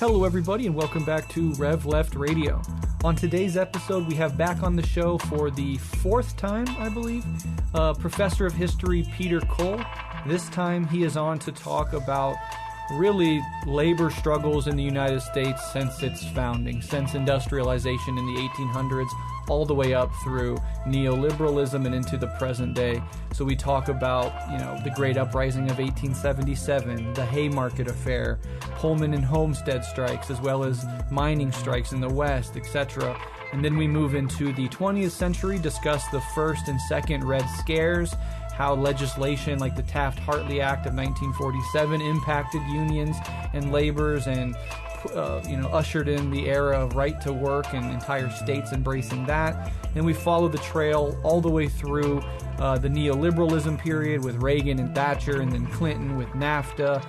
Hello everybody and welcome back to Rev Left Radio. On today's episode we have back on the show for the fourth time, I believe, Professor of History Peter Cole. This time he is on to talk about really labor struggles in the United States since its founding, since industrialization in the 1800s, all the way up through neoliberalism and into the present day. So we talk about, the Great Uprising of 1877, the Haymarket Affair, Pullman and Homestead strikes, as well as mining strikes in the West, etc. And then we move into the 20th century, discuss the first and second Red Scares, how legislation like the Taft-Hartley Act of 1947 impacted unions and laborers and ushered in the era of right to work and entire states embracing that. And we follow the trail all the way through the neoliberalism period with Reagan and Thatcher, and then Clinton with NAFTA,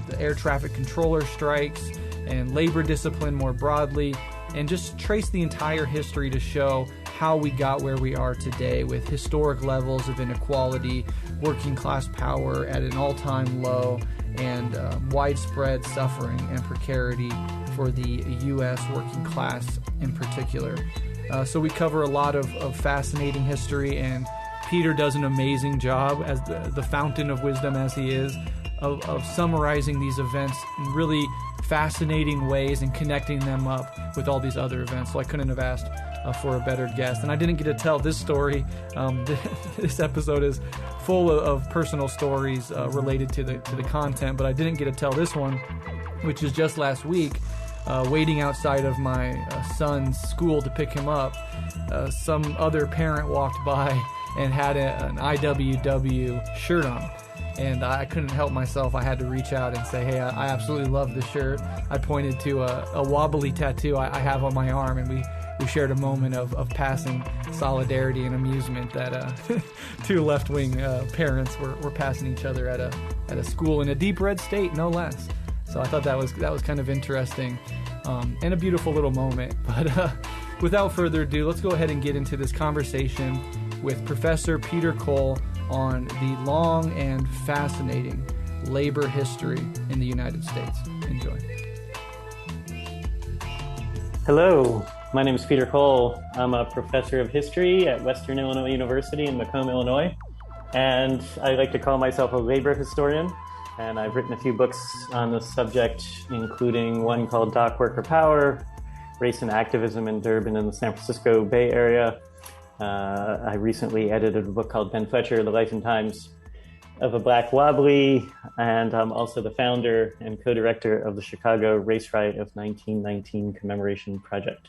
the air traffic controller strikes, and labor discipline more broadly, and just trace the entire history to show how we got where we are today with historic levels of inequality, working class power at an all-time low, and widespread suffering and precarity for the U.S. working class in particular. So we cover a lot of fascinating history, and Peter does an amazing job as the fountain of wisdom as he is, of summarizing these events in really fascinating ways and connecting them up with all these other events. So I couldn't have asked for a better guest. And I didn't get to tell this story. This episode is full of personal stories related to the content, but I didn't get to tell this one, which is just last week, waiting outside of my son's school to pick him up. Some other parent walked by and had an IWW shirt on. And I couldn't help myself. I had to reach out and say, hey, I absolutely love this shirt. I pointed to a wobbly tattoo I have on my arm, and we shared a moment of passing solidarity and amusement that two left-wing parents were passing each other at a school in a deep red state, no less. So I thought that was kind of interesting and a beautiful little moment. But without further ado, let's go ahead and get into this conversation with Professor Peter Cole on the long and fascinating labor history in the United States. Enjoy. Hello, my name is Peter Cole. I'm a professor of history at Western Illinois University in Macomb, Illinois, and I like to call myself a labor historian. And I've written a few books on the subject, including one called Dockworker Power, Race and Activism in Durban and the San Francisco Bay Area. I recently edited a book called Ben Fletcher, The Life and Times of a Black Wobbly, and I'm also the founder and co-director of the Chicago Race Riot of 1919 Commemoration Project.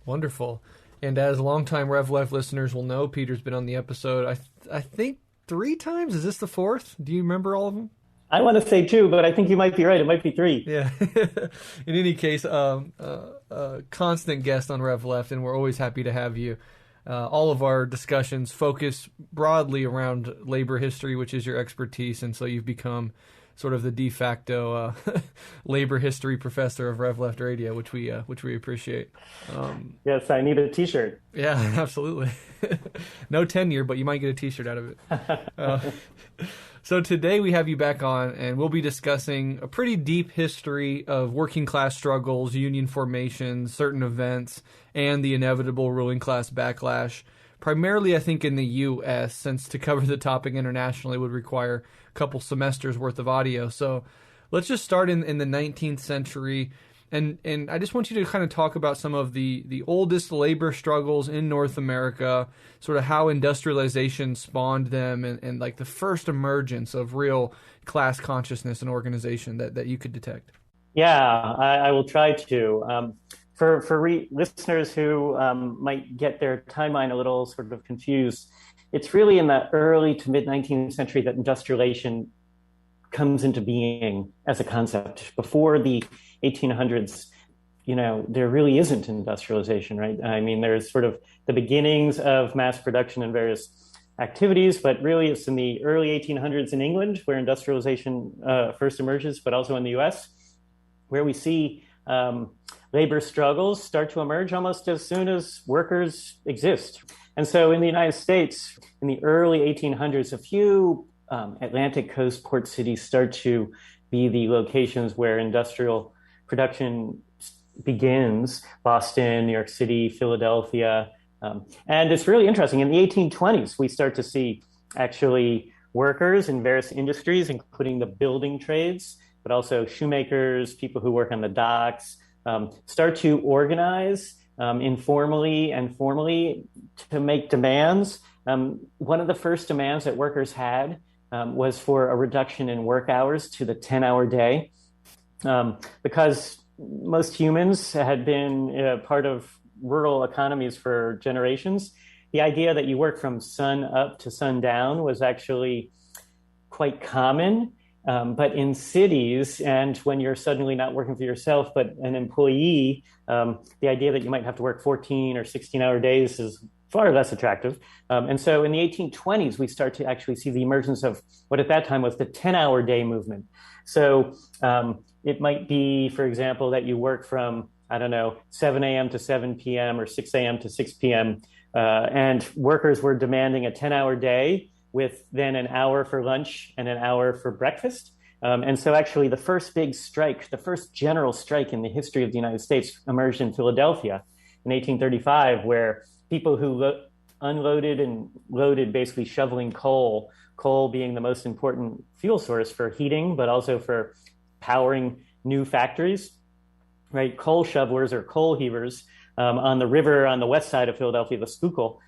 Wonderful. And as longtime Rev Left listeners will know, Peter's been on the episode, I think 3 times. Is this the 4th? Do you remember all of them? I want to say 2, but I think you might be right. It might be 3. Yeah. In any case, constant guest on Rev Left, and we're always happy to have you. All of our discussions focus broadly around labor history, which is your expertise, and so you've become sort of the de facto labor history professor of Rev Left Radio, which we appreciate. Yes, I need a T-shirt. Yeah, absolutely. No tenure, but you might get a T-shirt out of it. So today we have you back on, and we'll be discussing a pretty deep history of working class struggles, union formations, certain events, and the inevitable ruling class backlash, primarily I think in the U.S., since to cover the topic internationally would require a couple semesters worth of audio. So let's just start in the 19th century. And I just want you to kind of talk about some of the oldest labor struggles in North America, sort of how industrialization spawned them, and like the first emergence of real class consciousness and organization that you could detect. Yeah, I will try to. For listeners who might get their timeline a little sort of confused, it's really in the early to mid-19th century that industrialization comes into being as a concept. Before the 1800s, there really isn't industrialization, right? I mean, there's sort of the beginnings of mass production in various activities, but really it's in the early 1800s in England where industrialization first emerges, but also in the US, where we see labor struggles start to emerge almost as soon as workers exist. And so in the United States, in the early 1800s, a few Atlantic coast port cities start to be the locations where industrial production begins, Boston, New York City, Philadelphia. And it's really interesting. In the 1820s, we start to see actually workers in various industries, including the building trades, but also shoemakers, people who work on the docks, start to organize informally and formally to make demands. One of the first demands that workers had was for a reduction in work hours to the 10-hour day, because most humans had been part of rural economies for generations. The idea that you work from sun up to sundown was actually quite common. But in cities, and when you're suddenly not working for yourself, but an employee, the idea that you might have to work 14 or 16-hour days is far less attractive. And so in the 1820s, we start to actually see the emergence of what at that time was the 10-hour day movement. So it might be, for example, that you work from, 7 a.m. to 7 p.m. or 6 a.m. to 6 p.m. And workers were demanding a 10-hour day with then an hour for lunch and an hour for breakfast. And so actually the first big strike, the first general strike in the history of the United States emerged in Philadelphia in 1835, where people who unloaded and loaded, basically shoveling coal being the most important fuel source for heating, but also for powering new factories, right? Coal shovelers or coal heavers on the river on the west side of Philadelphia, the Schuylkill,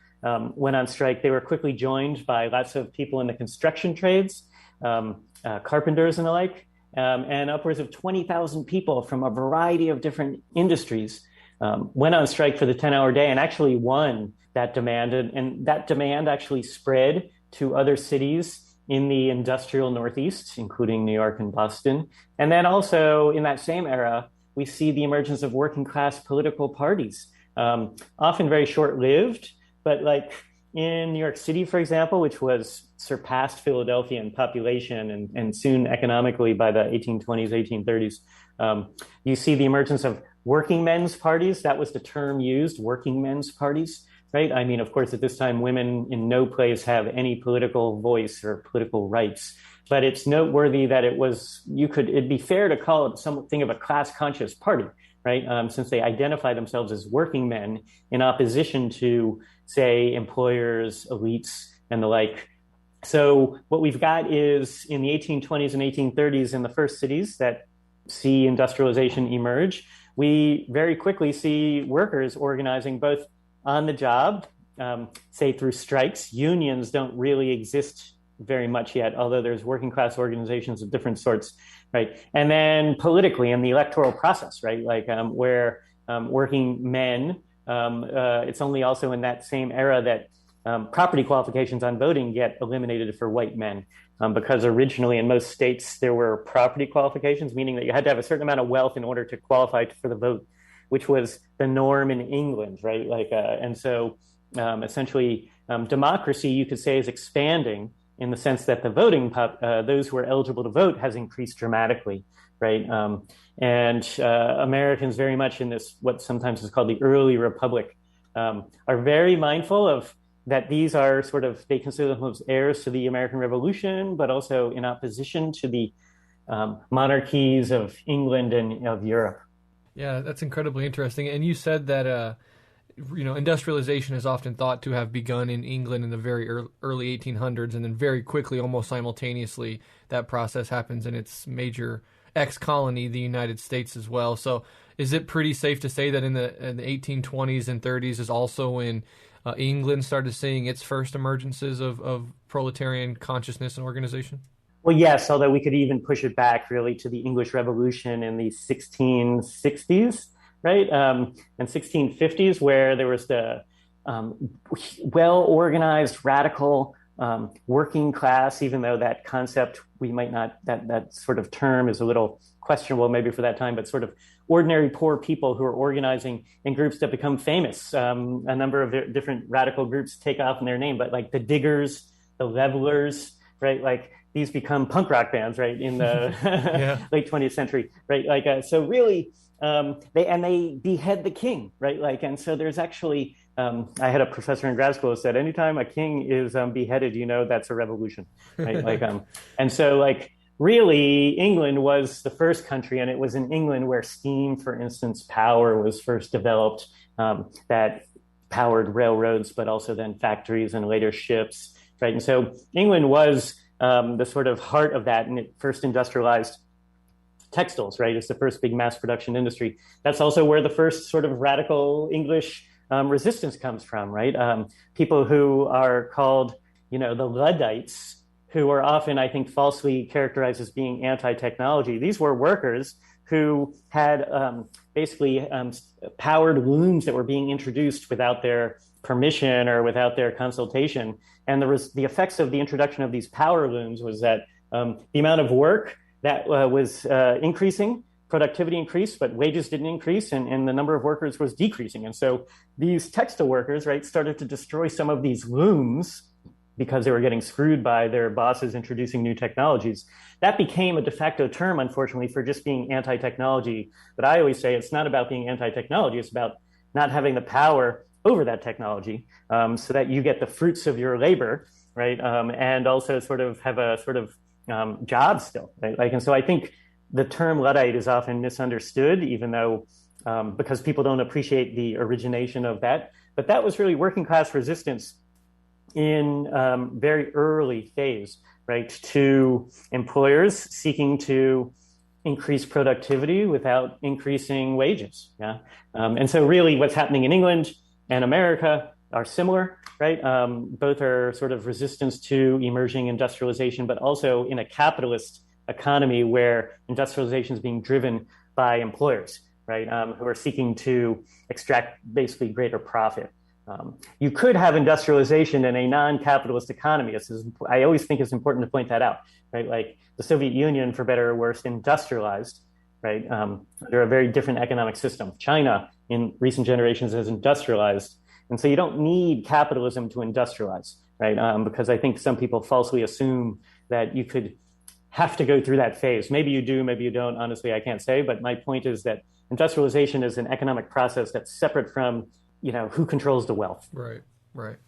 went on strike. They were quickly joined by lots of people in the construction trades, carpenters and the like, and upwards of 20,000 people from a variety of different industries went on strike for the 10-hour day and actually won that demand. And that demand actually spread to other cities in the industrial Northeast, including New York and Boston. And then also in that same era, we see the emergence of working class political parties, often very short-lived, but like in New York City, for example, which was surpassed Philadelphia in population and soon economically by the 1820s, 1830s, you see the emergence of working men's parties. That was the term used, working men's parties, right? I mean, of course, at this time, women in no place have any political voice or political rights. But it's noteworthy that it'd be fair to call it something of a class-conscious party, right? Since they identify themselves as working men in opposition to, say, employers, elites, and the like. So what we've got is in the 1820s and 1830s in the first cities that see industrialization emerge, we very quickly see workers organizing both on the job, say through strikes. Unions don't really exist very much yet, although there's working class organizations of different sorts, right? And then politically in the electoral process, right? Like where working men, it's only also in that same era that property qualifications on voting get eliminated for white men, because originally in most states there were property qualifications, meaning that you had to have a certain amount of wealth in order to qualify for the vote, which was the norm in England, right? And so essentially democracy, you could say, is expanding in the sense that the voting, those who are eligible to vote has increased dramatically, right? And Americans very much in this, what sometimes is called the early republic, are very mindful of that these are they consider themselves heirs to the American Revolution, but also in opposition to the monarchies of England and of Europe. Yeah, that's incredibly interesting. And you said that industrialization is often thought to have begun in England in the very early 1800s, and then very quickly, almost simultaneously, that process happens in its major ex-colony, the United States, as well. So is it pretty safe to say that in the 1820s and 30s is also when England started seeing its first emergences of proletarian consciousness and organization? Well, yes, although we could even push it back really to the English Revolution in the 1660s. Right, and 1650s, where there was the well-organized, radical working class, even though that concept, we might not, that sort of term is a little questionable maybe for that time, but sort of ordinary poor people who are organizing in groups that become famous. A number of different radical groups take off in their name, but like the Diggers, the Levelers, right, like these become punk rock bands, right, in the late 20th century, right, so really, they behead the king, right? And so there's actually, I had a professor in grad school who said, anytime a king is beheaded, that's a revolution, right? And so really, England was the first country, and it was in England where steam, for instance, power was first developed, that powered railroads, but also then factories and later ships, right? And so England was the sort of heart of that, and it first industrialized textiles, right? It's the first big mass production industry. That's also where the first sort of radical English resistance comes from, right? People who are called, the Luddites, who are often, I think, falsely characterized as being anti-technology. These were workers who had basically powered looms that were being introduced without their permission or without their consultation. And the effects of the introduction of these power looms was that the amount of work that was increasing, productivity increased, but wages didn't increase, and the number of workers was decreasing. And so these textile workers, right, started to destroy some of these looms because they were getting screwed by their bosses introducing new technologies. That became a de facto term, unfortunately, for just being anti-technology. But I always say it's not about being anti-technology, it's about not having the power over that technology, so that you get the fruits of your labor, right? And also sort of have a sort of job still, right? And so I think the term Luddite is often misunderstood, even though because people don't appreciate the origination of that. But that was really working class resistance in very early phase, right, to employers seeking to increase productivity without increasing wages. Yeah, and so really, what's happening in England and America are similar, right? Both are sort of resistance to emerging industrialization, but also in a capitalist economy where industrialization is being driven by employers, right, who are seeking to extract basically greater profit. You could have industrialization in a non-capitalist economy. I always think it's important to point that out, right? Like the Soviet Union, for better or worse, industrialized, right? They're a very different economic system. China, in recent generations, has industrialized. And so you don't need capitalism to industrialize, right? Because I think some people falsely assume that you could have to go through that phase. Maybe you do, maybe you don't. Honestly, I can't say. But my point is that industrialization is an economic process that's separate from who controls the wealth. Right.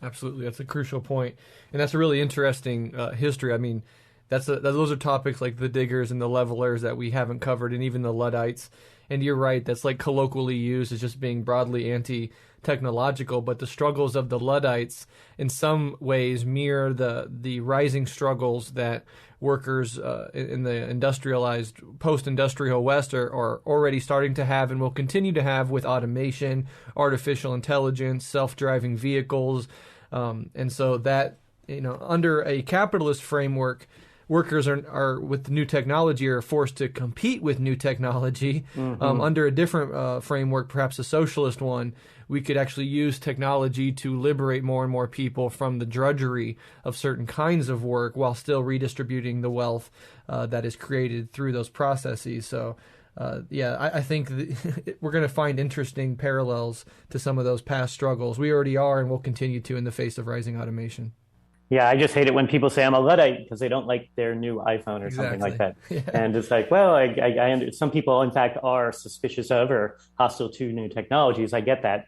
Absolutely. That's a crucial point. And that's a really interesting history. I mean, those are topics like the diggers and the levelers that we haven't covered, and even the Luddites. And you're right, that's like colloquially used as just being broadly anti-technological, but the struggles of the Luddites in some ways mirror the rising struggles that workers in the industrialized, post-industrial West are already starting to have and will continue to have with automation, artificial intelligence, self-driving vehicles. And so that, under a capitalist framework, workers are with new technology are forced to compete with new technology. Under a different framework, perhaps a socialist one, we could actually use technology to liberate more and more people from the drudgery of certain kinds of work while still redistributing the wealth that is created through those processes. So I think we're going to find interesting parallels to some of those past struggles. We already are and will continue to in the face of rising automation. Yeah, I just hate it when people say I'm a Luddite because they don't like their new iPhone or something like that. Yeah. And it's like, well, I some people, in fact, are suspicious of or hostile to new technologies. I get that.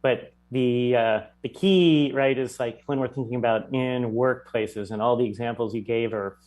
But the key, right, is like when we're thinking about in workplaces, and all the examples you gave are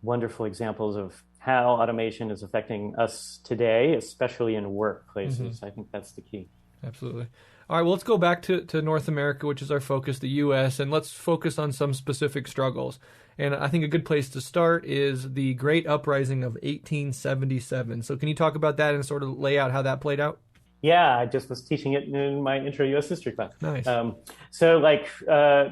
wonderful examples of how automation is affecting us today, especially in workplaces. I think that's the key. Absolutely. All right, well, let's go back to North America, which is our focus, the U.S., and let's focus on some specific struggles. And I think a good place to start is the Great Uprising of 1877. So can you talk about that and sort of lay out how that played out? Yeah, I just was teaching it in my intro U.S. history class. Nice.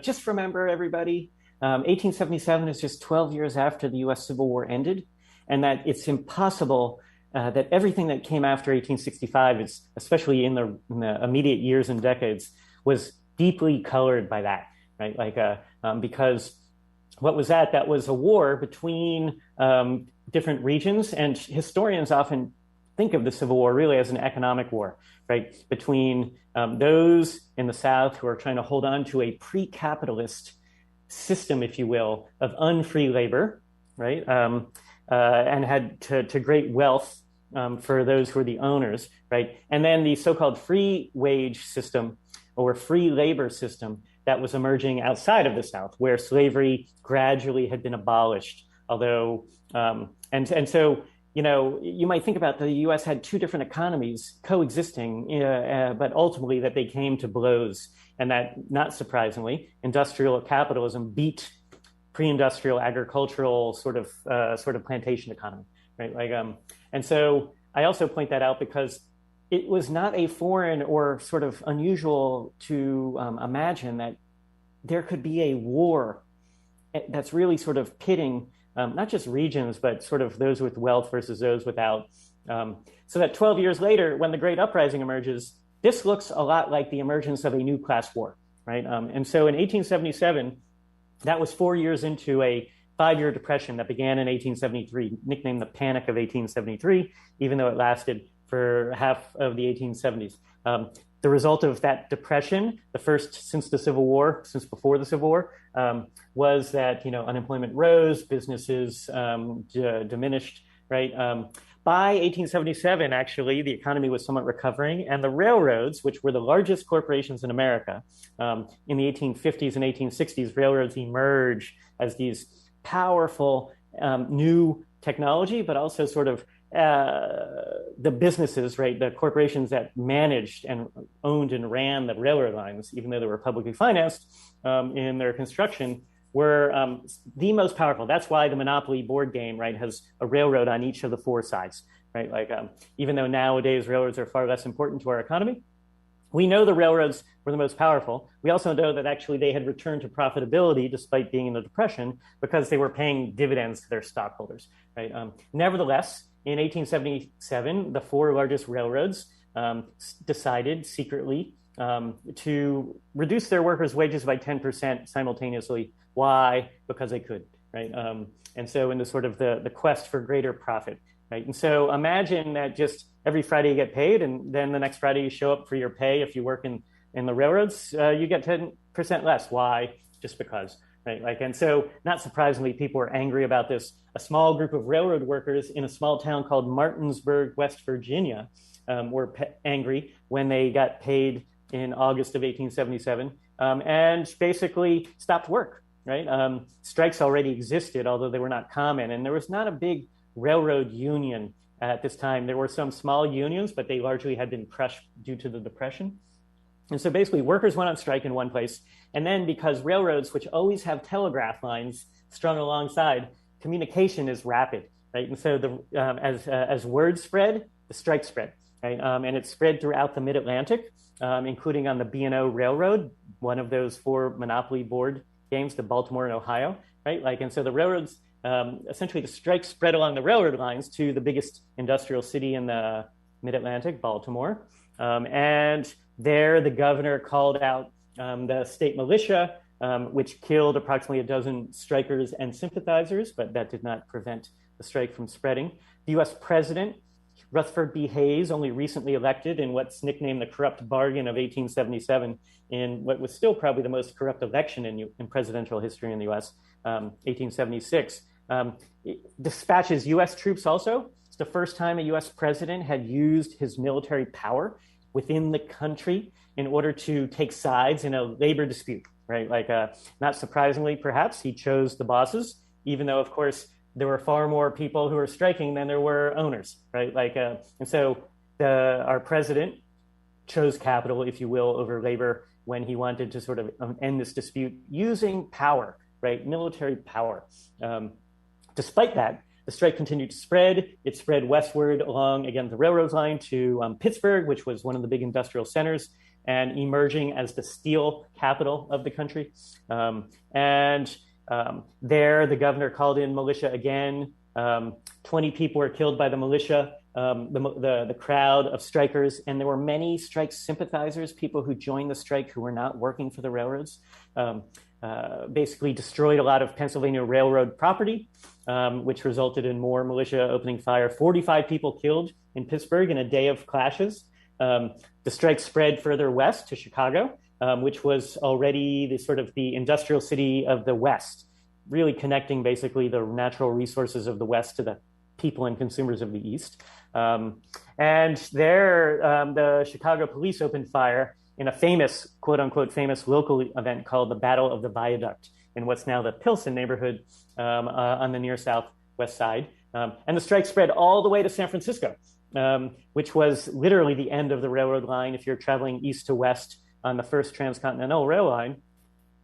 Just remember, everybody, 1877 is just 12 years after the U.S. Civil War ended, and that it's impossible that everything that came after 1865, is, especially in the immediate years and decades, was deeply colored by that, right? Because what was that was a war between different regions, and historians often think of the Civil War really as an economic war, right? Between those in the South who are trying to hold on to a pre-capitalist system, if you will, of unfree labor, right? And had to great wealth for those who are the owners, right? And then the so-called free wage system or free labor system that was emerging outside of the South, where slavery gradually had been abolished although, and so, you might think about the U.S. had two different economies coexisting, but ultimately that they came to blows, and that, not surprisingly, industrial capitalism beat pre-industrial agricultural sort of plantation economy, right? And so I also point that out because it was not a foreign or sort of unusual to imagine that there could be a war that's really sort of pitting not just regions, but sort of those with wealth versus those without. So that 12 years later, when the Great Uprising emerges, this looks a lot like the emergence of a new class war, right? And so in 1877, that was 4 years into a 5-year depression that began in 1873, nicknamed the Panic of 1873, even though it lasted for half of the 1870s. The result of that depression, the first since the Civil War, since before the Civil War, was that unemployment rose, businesses diminished, right? By 1877, actually, the economy was somewhat recovering, and the railroads, which were the largest corporations in America, in the 1850s and 1860s, railroads emerge as these powerful new technology, but also sort of the businesses, right, the corporations that managed and owned and ran the railroad lines, even though they were publicly financed in their construction, were the most powerful. That's why the Monopoly board game, right, has a railroad on each of the four sides, right? Even though nowadays railroads are far less important to our economy, we know the railroads were the most powerful. We also know that actually they had returned to profitability despite being in a depression because they were paying dividends to their stockholders, right? Nevertheless, in 1877, the four largest railroads decided secretly to reduce their workers' wages by 10% simultaneously. Why? Because they could, right? And so in the sort of the quest for greater profit, right? And so imagine that just every Friday you get paid, and then the next Friday you show up for your pay. If you work in the railroads, you get 10% less. Why? Just because, right? And so not surprisingly, people were angry about this. A small group of railroad workers in a small town called Martinsburg, West Virginia, were angry when they got paid in August of 1877 and basically stopped work, right? Strikes already existed, although they were not common. And there was not a big railroad union at this time. There were some small unions, but they largely had been crushed due to the Depression. And so basically workers went on strike in one place. And then because railroads, which always have telegraph lines strung alongside, communication is rapid, right? And so as word spread, the strike spread, right? And it spread throughout the mid-Atlantic, including on the B&O Railroad, one of those four Monopoly board games, the Baltimore and Ohio, right? And so the railroads, essentially the strike spread along the railroad lines to the biggest industrial city in the mid-Atlantic, Baltimore. And there the governor called out the state militia, which killed approximately a dozen strikers and sympathizers, but that did not prevent the strike from spreading. The U.S. president, Rutherford B. Hayes, only recently elected in what's nicknamed the corrupt bargain of 1877, in what was still probably the most corrupt election in presidential history in the U.S., 1876, dispatches U.S. troops also. It's the first time a U.S. president had used his military power within the country in order to take sides in a labor dispute, right? Not surprisingly, perhaps, he chose the bosses, even though, of course, there were far more people who were striking than there were owners, right? And so our president chose capital, if you will, over labor when he wanted to sort of end this dispute using power, right? Military power. Despite that, the strike continued to spread. It spread westward along, again, the railroad line to Pittsburgh, which was one of the big industrial centers, and emerging as the steel capital of the country. There, the governor called in militia again. 20 people were killed by the militia, the crowd of strikers, and there were many strike sympathizers, people who joined the strike who were not working for the railroads. Basically destroyed a lot of Pennsylvania Railroad property, which resulted in more militia opening fire. 45 people killed in Pittsburgh in a day of clashes. The strike spread further west to Chicago, which was already the industrial city of the West, really connecting basically the natural resources of the West to the people and consumers of the East. And there, the Chicago police opened fire in a famous, quote unquote, famous local event called the Battle of the Viaduct in what's now the Pilsen neighborhood on the near southwest side. And the strike spread all the way to San Francisco, which was literally the end of the railroad line if you're traveling east to west on the first transcontinental rail line.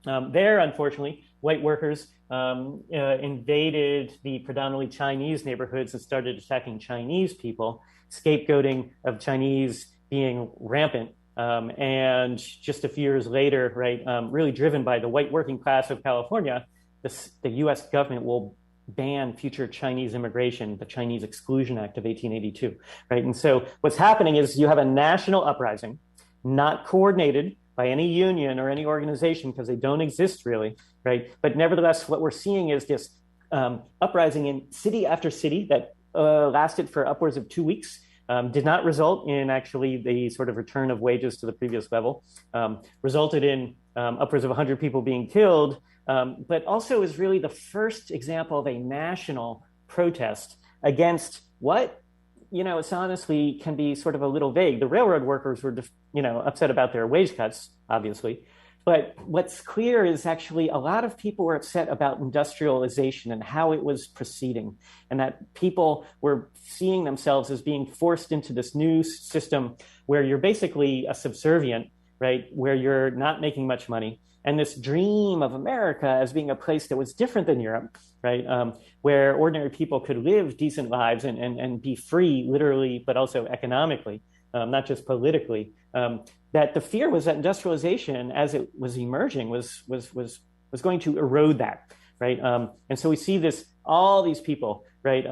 There, unfortunately, white workers invaded the predominantly Chinese neighborhoods and started attacking Chinese people, scapegoating of Chinese being rampant. And just a few years later, right, really driven by the white working class of California, the U.S. government will ban future Chinese immigration, the Chinese Exclusion Act of 1882, right? And so what's happening is you have a national uprising, not coordinated by any union or any organization because they don't exist really, right? But nevertheless, what we're seeing is this uprising in city after city that lasted for upwards of 2 weeks, did not result in actually the sort of return of wages to the previous level, resulted in upwards of 100 people being killed, but also is really the first example of a national protest against what, it's honestly can be sort of a little vague. The railroad workers were, upset about their wage cuts, obviously. But what's clear is actually a lot of people were upset about industrialization and how it was proceeding, and that people were seeing themselves as being forced into this new system where you're basically a subservient, right, where you're not making much money. And this dream of America as being a place that was different than Europe, right, where ordinary people could live decent lives and be free, literally, but also economically, not just politically. That the fear was that industrialization, as it was emerging, was going to erode that, right? And so we see all these people, right?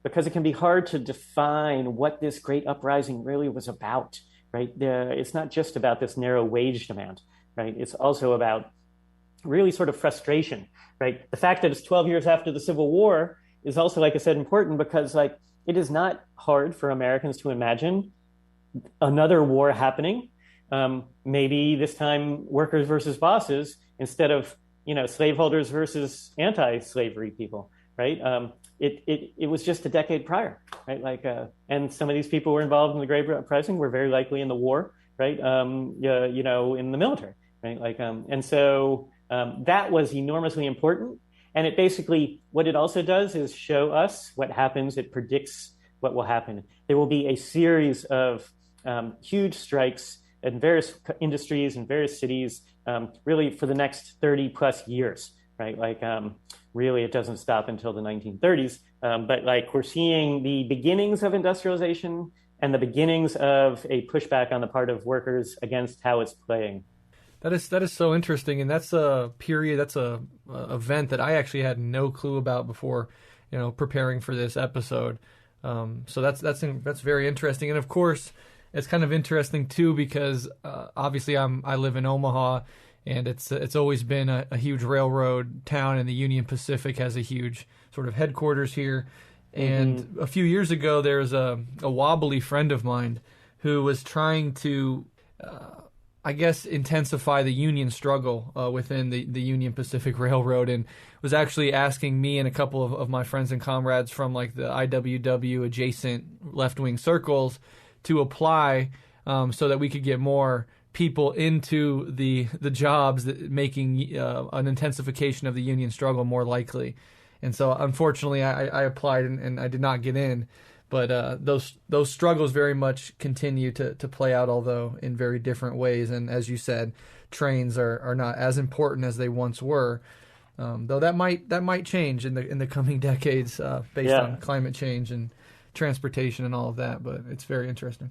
Because it can be hard to define what this Great Uprising really was about, right? It's not just about this narrow wage demand, right? It's also about really sort of frustration, right? The fact that it's 12 years after the Civil War is also, like I said, important because, like, it is not hard for Americans to imagine another war happening. Maybe this time workers versus bosses instead of, slaveholders versus anti-slavery people, right? It was just a decade prior, right? And some of these people were involved in the Great Uprising were very likely in the war, right? In the military, right? And so that was enormously important. And it basically, what it also does is show us what happens. It predicts what will happen. There will be a series of huge strikes in various industries and various cities, really for the next 30 plus years, right? Really, it doesn't stop until the 1930s. But we're seeing the beginnings of industrialization and the beginnings of a pushback on the part of workers against how it's playing. That is so interesting, and that's a period, that's a event that I actually had no clue about before, preparing for this episode. So that's very interesting, and of course, it's kind of interesting too because obviously I live in Omaha, and it's always been a huge railroad town, and the Union Pacific has a huge sort of headquarters here. And a few years ago, there was a wobbly friend of mine who was trying to, intensify the union struggle within the Union Pacific Railroad, and was actually asking me and a couple of my friends and comrades from the IWW adjacent left-wing circles to apply so that we could get more people into the jobs that making an intensification of the union struggle more likely. And so unfortunately I applied and I did not get in. But those struggles very much continue to play out, although in very different ways. And as you said, trains are not as important as they once were. Though that might change in the coming decades based on climate change and transportation and all of that. But it's very interesting.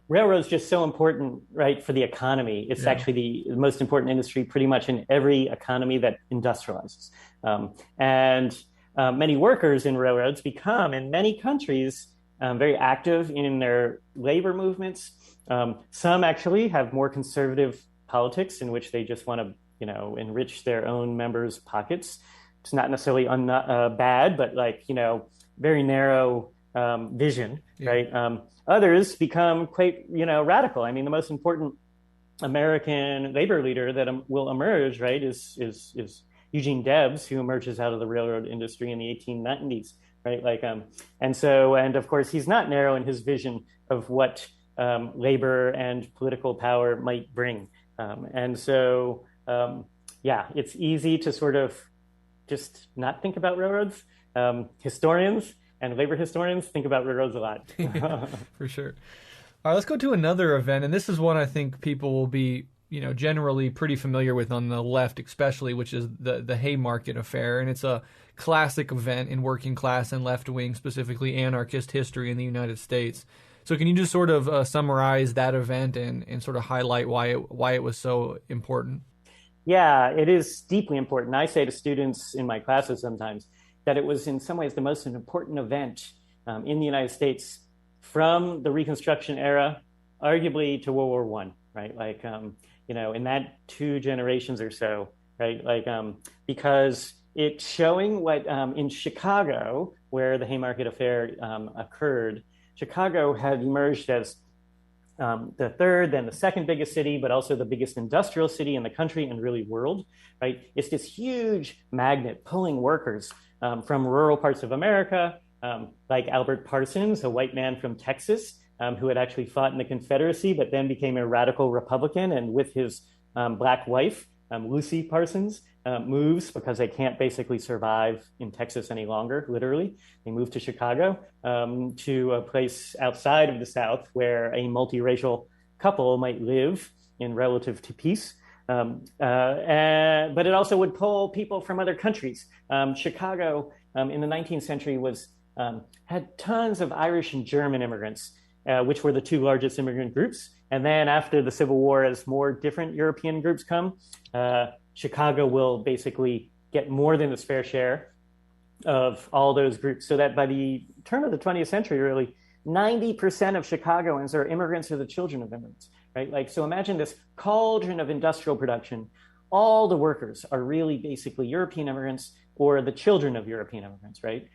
Railroad's just so important, right, for the economy. It's actually the most important industry pretty much in every economy that industrializes. And many workers in railroads become, in many countries, very active in their labor movements. Some actually have more conservative politics in which they just want to, enrich their own members' pockets. It's not necessarily bad, but very narrow vision, right? Others become quite, radical. I mean, the most important American labor leader that will emerge, right, is Eugene Debs, who emerges out of the railroad industry in the 1890s, right? And of course, he's not narrow in his vision of what labor and political power might bring. yeah, it's easy to sort of just not think about railroads. Historians and labor historians think about railroads a lot. Yeah, for sure. All right, let's go to another event, and this is one I think people will be, generally pretty familiar with on the left, especially, which is the Haymarket Affair, and it's a classic event in working class and left wing, specifically anarchist history in the United States. So, can you just sort of summarize that event and sort of highlight why it was so important? Yeah, it is deeply important. I say to students in my classes sometimes that it was in some ways the most important event in the United States from the Reconstruction era, arguably to World War One, right? Like, in that 2 generations or so, right? Like, because it's showing what in Chicago, where the Haymarket Affair occurred, Chicago had emerged as the third, then the second biggest city, but also the biggest industrial city in the country and really world, right? It's this huge magnet pulling workers from rural parts of America, like Albert Parsons, a white man from Texas, who had actually fought in the Confederacy, but then became a radical Republican, and with his Black wife, Lucy Parsons, moves because they can't basically survive in Texas any longer, literally. They moved to Chicago, to a place outside of the South where a multiracial couple might live in relative peace. But it also would pull people from other countries. Chicago in the 19th century had tons of Irish and German immigrants, which were the 2 largest immigrant groups. And then after the Civil War, as more different European groups come, Chicago will basically get more than its fair share of all those groups. So that by the turn of the 20th century, really, 90% of Chicagoans are immigrants or the children of immigrants, right? Like, so imagine this cauldron of industrial production. All the workers are really basically European immigrants or the children of European immigrants, right?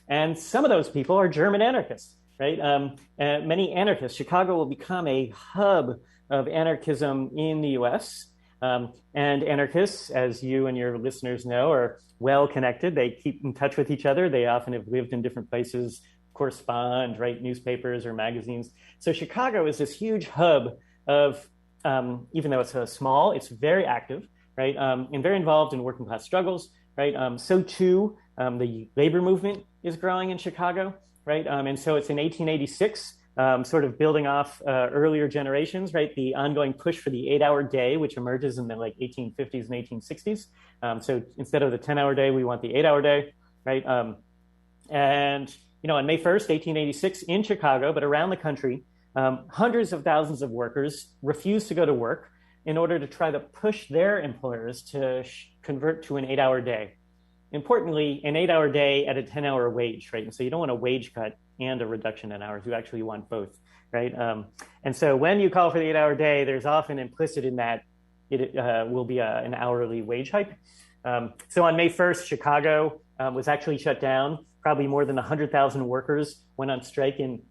And some of those people are German anarchists, right? Many anarchists. Chicago will become a hub of anarchism in the U.S., and anarchists, as you and your listeners know, are well connected. They keep in touch with each other. They often have lived in different places, correspond, write newspapers or magazines. So Chicago is this huge hub of, even though it's small, it's very active, right? And very involved in working class struggles, right? So too, the labor movement is growing in Chicago, right? And so it's in 1886, sort of building off earlier generations, right? The ongoing push for the 8-hour day, which emerges in the 1850s and 1860s. So instead of the 10-hour day, we want the 8-hour day, right? And on May 1st, 1886, in Chicago, but around the country, hundreds of thousands of workers refused to go to work in order to try to push their employers to convert to an 8-hour day. Importantly, an 8-hour day at a 10-hour wage, right? And so you don't want a wage cut and a reduction in hours. You actually want both, right? And so when you call for the 8-hour day, there's often implicit in that it will be an hourly wage hike. So on May 1st, Chicago was actually shut down. Probably more than 100,000 workers went on strike in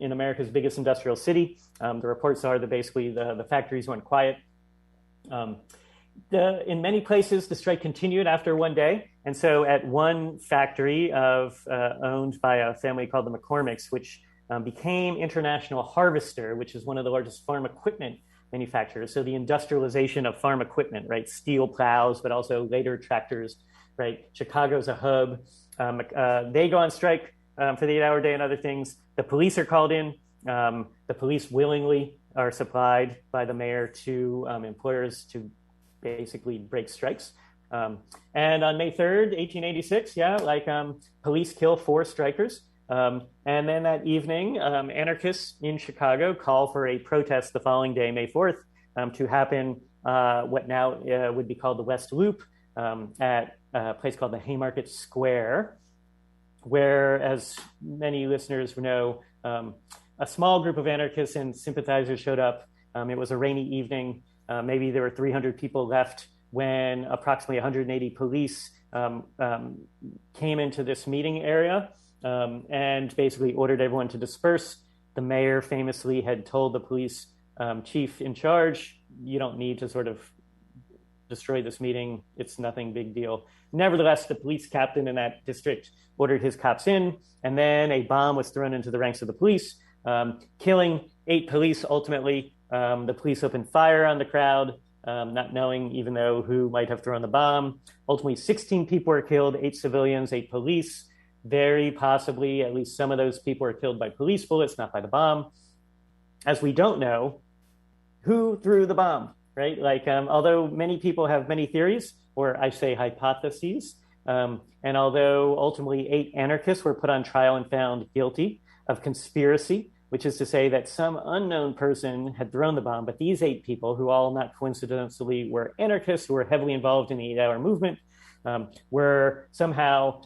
America's biggest industrial city. The reports are that basically the factories went quiet. In many places, the strike continued after one day. And so at one factory owned by a family called the McCormicks, which became International Harvester, which is one of the largest farm equipment manufacturers. So the industrialization of farm equipment, right? Steel plows, but also later tractors, right? Chicago's a hub. They go on strike for the 8-hour day and other things. The police are called in. The police willingly are supplied by the mayor to employers to basically break strikes. And on May 3rd, 1886, police kill 4 strikers. And then that evening, anarchists in Chicago call for a protest the following day, May 4th, to happen what now would be called the West Loop at a place called the Haymarket Square, where, as many listeners know, a small group of anarchists and sympathizers showed up. It was a rainy evening. Maybe there were 300 people left when approximately 180 police came into this meeting area and basically ordered everyone to disperse. The mayor famously had told the police chief in charge, you don't need to sort of destroy this meeting. It's nothing big deal. Nevertheless, the police captain in that district ordered his cops in, and then a bomb was thrown into the ranks of the police, killing 8 police ultimately. The police opened fire on the crowd. not knowing even though who might have thrown the bomb. Ultimately, 16 people were killed, 8 civilians, 8 police. Very possibly, at least some of those people were killed by police bullets, not by the bomb. As we don't know who threw the bomb, right? Although many people have many theories, or I say hypotheses, and although ultimately 8 anarchists were put on trial and found guilty of conspiracy, which is to say that some unknown person had thrown the bomb, but these 8 people, who all not coincidentally were anarchists who were heavily involved in the 8-hour movement, were somehow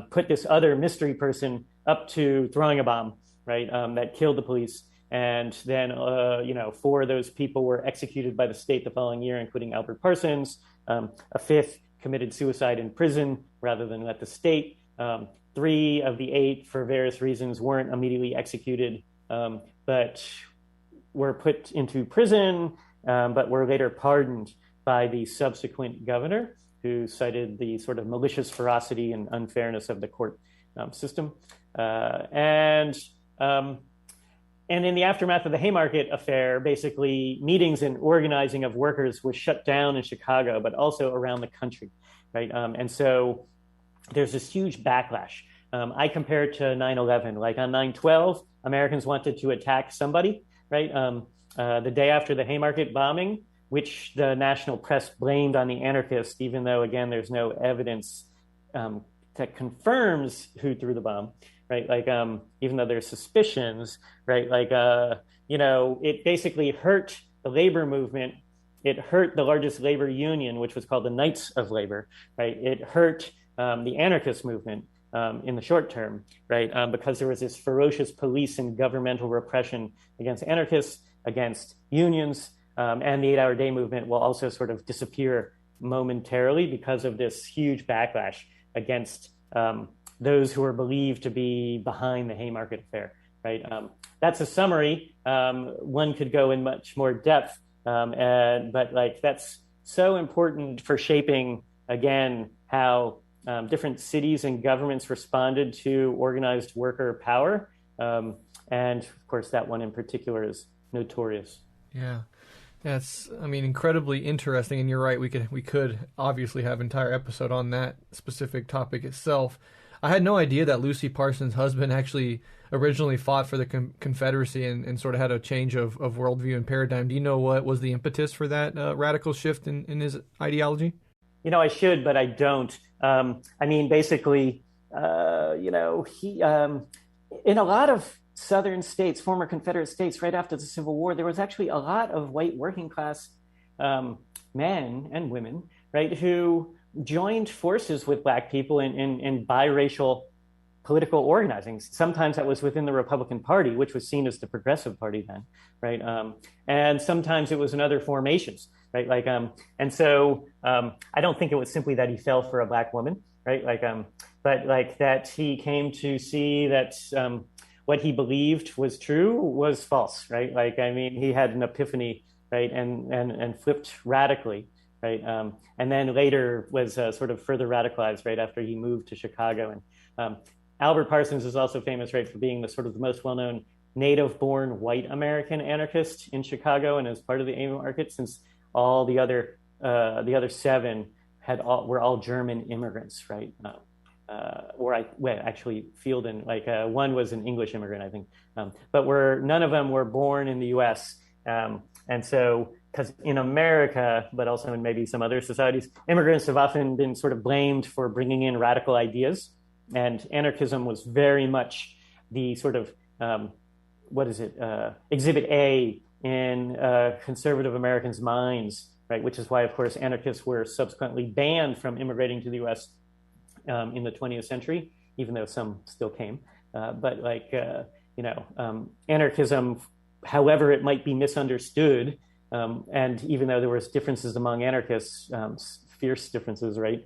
put this other mystery person up to throwing a bomb, right, that killed the police. And then, 4 of those people were executed by the state the following year, including Albert Parsons. A 5th committed suicide in prison rather than at the state. 3 of the 8, for various reasons, weren't immediately executed, but were put into prison, but were later pardoned by the subsequent governor, who cited the sort of malicious ferocity and unfairness of the court system. And in the aftermath of the Haymarket Affair, basically meetings and organizing of workers was shut down in Chicago, but also around the country, right? And so there's this huge backlash. I compare it to 9/11. Like on 9/12, Americans wanted to attack somebody, right? The day after the Haymarket bombing, which the national press blamed on the anarchists, even though, again, there's no evidence that confirms who threw the bomb. Right, even though there's suspicions, right, it basically hurt the labor movement. It hurt the largest labor union, which was called the Knights of Labor, right? It hurt the anarchist movement in the short term, right, because there was this ferocious police and governmental repression against anarchists, against unions, and the 8-hour day movement will also sort of disappear momentarily because of this huge backlash against those who are believed to be behind the Haymarket Affair, right? That's a summary. One could go in much more depth, but that's so important for shaping, again, how different cities and governments responded to organized worker power. And of course, that one in particular is notorious. Yeah. That's, incredibly interesting. And you're right. We could obviously have an entire episode on that specific topic itself. I had no idea that Lucy Parsons' husband actually originally fought for the Confederacy and sort of had a change of worldview and paradigm. Do you know what was the impetus for that radical shift in his ideology? I should, but I don't. Basically, he in a lot of Southern states, former Confederate states, right after the Civil War, there was actually a lot of white working class men and women, right, who joined forces with Black people in biracial political organizing. Sometimes that was within the Republican Party, which was seen as the progressive party then, right? And sometimes it was in other formations, right? And so I don't think it was simply that he fell for a Black woman, right? But that he came to see that what he believed was true was false, right? He had an epiphany, right? And flipped radically. Right. And then later was sort of further radicalized right after he moved to Chicago. And Albert Parsons is also famous, right, for being the most well-known native-born white American anarchist in Chicago, and as part of the Haymarket, since all the other 7 were all German immigrants, right? Actually, Fielden, one was an English immigrant, I think, but none of them were born in the U.S. And so, because in America, but also in maybe some other societies, immigrants have often been sort of blamed for bringing in radical ideas. And anarchism was very much the sort of, Exhibit A in conservative Americans' minds, right? Which is why, of course, anarchists were subsequently banned from immigrating to the U.S. In the 20th century, even though some still came. Anarchism, however it might be misunderstood, and even though there was differences among anarchists, fierce differences, right,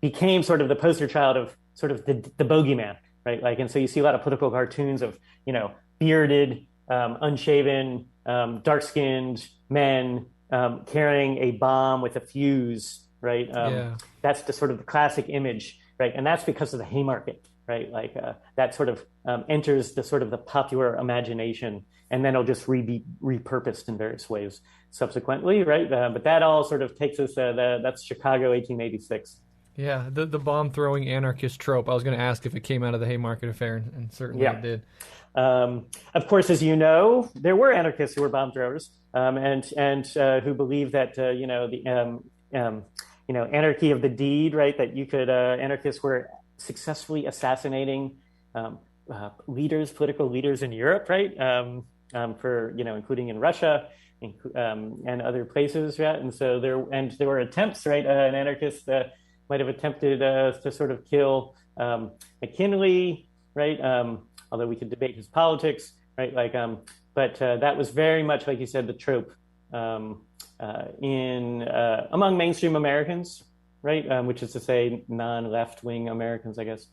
became sort of the poster child of sort of the bogeyman, right? And so you see a lot of political cartoons of, bearded, unshaven, dark-skinned men carrying a bomb with a fuse, right? That's the sort of the classic image, right? And that's because of the Haymarket, right? Like that sort of enters the sort of the popular imagination, and then it'll just be repurposed in various ways subsequently, right? But that all sort of takes us, that's Chicago, 1886. Yeah, the bomb throwing anarchist trope. I was going to ask if it came out of the Haymarket Affair, and certainly it did. Of course, as you know, there were anarchists who were bomb throwers, and who believed that anarchy of the deed, right? That you could anarchists were successfully assassinating leaders, political leaders in Europe, right? Including in Russia and other places, right? And so there were attempts, right? An anarchist might have attempted to sort of kill McKinley, right? Although we could debate his politics, right? But that was very much, like you said, the trope among mainstream Americans, right? Which is to say, non-left-wing Americans, I guess.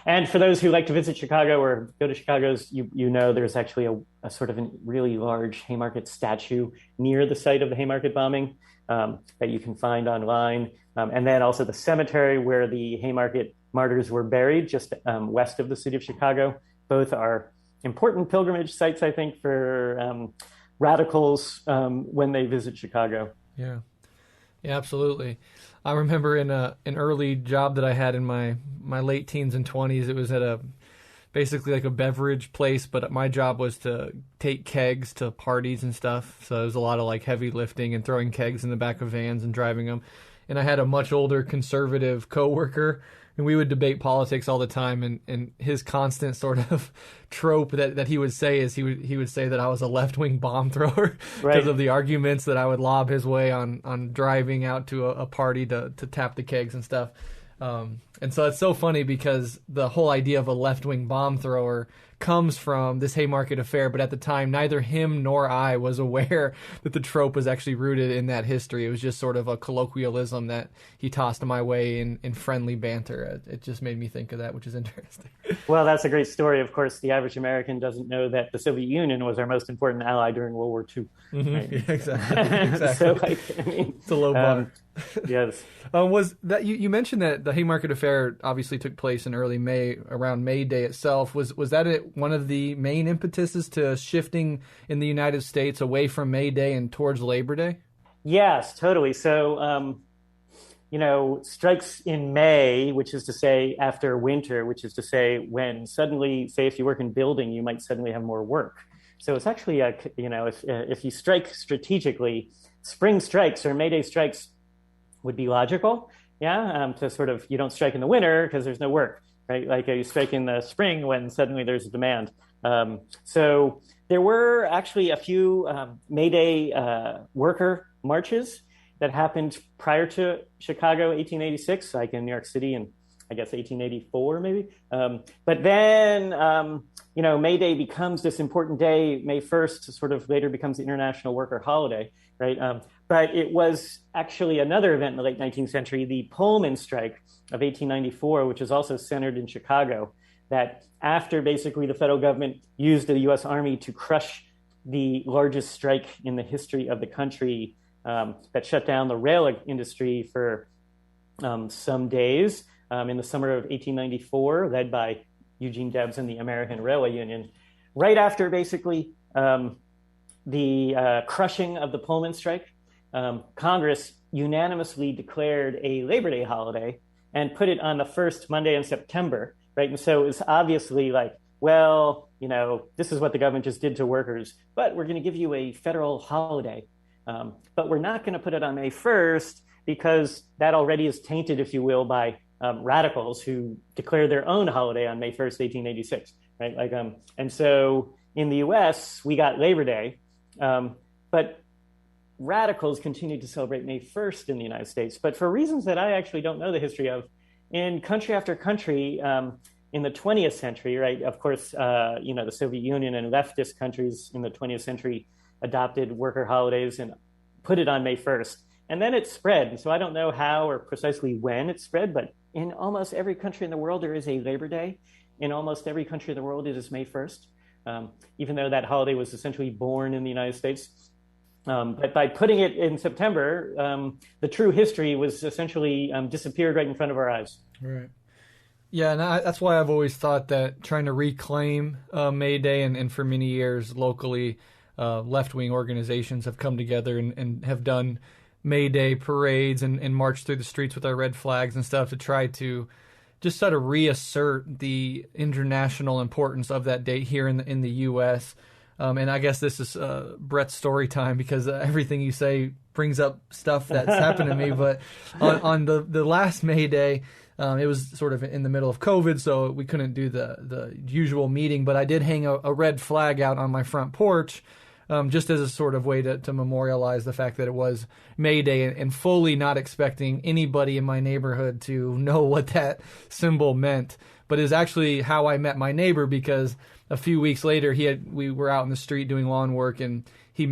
And for those who like to visit Chicago or go to Chicago's, you know, there's actually a sort of a really large Haymarket statue near the site of the Haymarket bombing that you can find online. And then also the cemetery where the Haymarket martyrs were buried, just west of the city of Chicago. Both are important pilgrimage sites, I think, for radicals when they visit Chicago. Yeah, absolutely. I remember in an early job that I had in my late teens and 20s, it was at basically like a beverage place, but my job was to take kegs to parties and stuff. So it was a lot of like heavy lifting and throwing kegs in the back of vans and driving them. And I had a much older conservative coworker, and we would debate politics all the time. And his constant sort of trope that he would say is he would say that I was a left-wing bomb thrower because of the arguments that I would lob his way on driving out to a party to tap the kegs and stuff. And so it's so funny because the whole idea of a left-wing bomb thrower comes from this Haymarket Affair, but at the time, neither him nor I was aware that the trope was actually rooted in that history. It was just sort of a colloquialism that he tossed my way in friendly banter. It just made me think of that, which is interesting. Well, that's a great story. Of course, the average American doesn't know that the Soviet Union was our most important ally during World War II. Mm-hmm. Right? Yeah, exactly. So, it's a low bar. Yes. Was that you mentioned that the Haymarket Affair obviously took place in early May, around May Day itself. Was that one of the main impetuses to shifting in the United States away from May Day and towards Labor Day? Yes, totally. So, strikes in May, which is to say after winter, which is to say when suddenly, say if you work in building, you might suddenly have more work. So it's actually, if you strike strategically, spring strikes or May Day strikes would be logical, to sort of, you don't strike in the winter because there's no work, right? Like you strike in the spring when suddenly there's a demand. So there were actually a few May Day worker marches that happened prior to Chicago 1886, like in New York City and I guess 1884 maybe. But then, May Day becomes this important day. May 1st sort of later becomes the International Worker Holiday, right? But it was actually another event in the late 19th century, the Pullman strike of 1894, which is also centered in Chicago, that after basically the federal government used the U.S. Army to crush the largest strike in the history of the country that shut down the rail industry for some days in the summer of 1894, led by Eugene Debs and the American Railway Union. Right after basically the crushing of the Pullman strike, Congress unanimously declared a Labor Day holiday and put it on the first Monday in September, right? And so it's obviously like, well, this is what the government just did to workers, but we're going to give you a federal holiday. But we're not going to put it on May 1st because that already is tainted, if you will, by radicals who declared their own holiday on May 1st, 1886, right? And so in the U.S., we got Labor Day, but radicals continued to celebrate May 1st in the United States. But for reasons that I actually don't know the history of, in country after country in the 20th century, right? Of course, the Soviet Union and leftist countries in the 20th century adopted worker holidays and put it on May 1st. And then it spread. And so I don't know how or precisely when it spread, but in almost every country in the world, there is a Labor Day. In almost every country in the world, it is May 1st, even though that holiday was essentially born in the United States. But by putting it in September, the true history was essentially disappeared right in front of our eyes. Right. Yeah, and that's why I've always thought that trying to reclaim May Day, and for many years locally, left-wing organizations have come together and have done May Day parades and marched through the streets with our red flags and stuff to try to just sort of reassert the international importance of that date here in the U.S. And I guess this is Brett's story time, because everything you say brings up stuff that's happened to me. But on the last May Day, it was sort of in the middle of COVID, so we couldn't do the usual meeting. But I did hang a red flag out on my front porch, just as a sort of way to memorialize the fact that it was May Day, and fully not expecting anybody in my neighborhood to know what that symbol meant. But it's actually how I met my neighbor, because a few weeks later we were out in the street doing lawn work, and he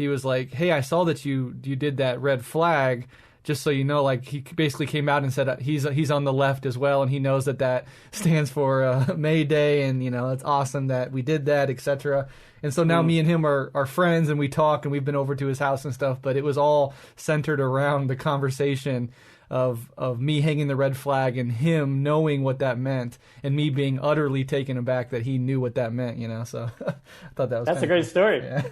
was like, "Hey, I saw that you did that red flag. Just so you know," like he basically came out and said he's on the left as well, and he knows that stands for May Day, and it's awesome that we did that, etc. And so now me and him are friends, and we talk, and we've been over to his house and stuff. But it was all centered around the conversation of me hanging the red flag and him knowing what that meant, and me being utterly taken aback that he knew what that meant. So I thought that's a great story. Yeah.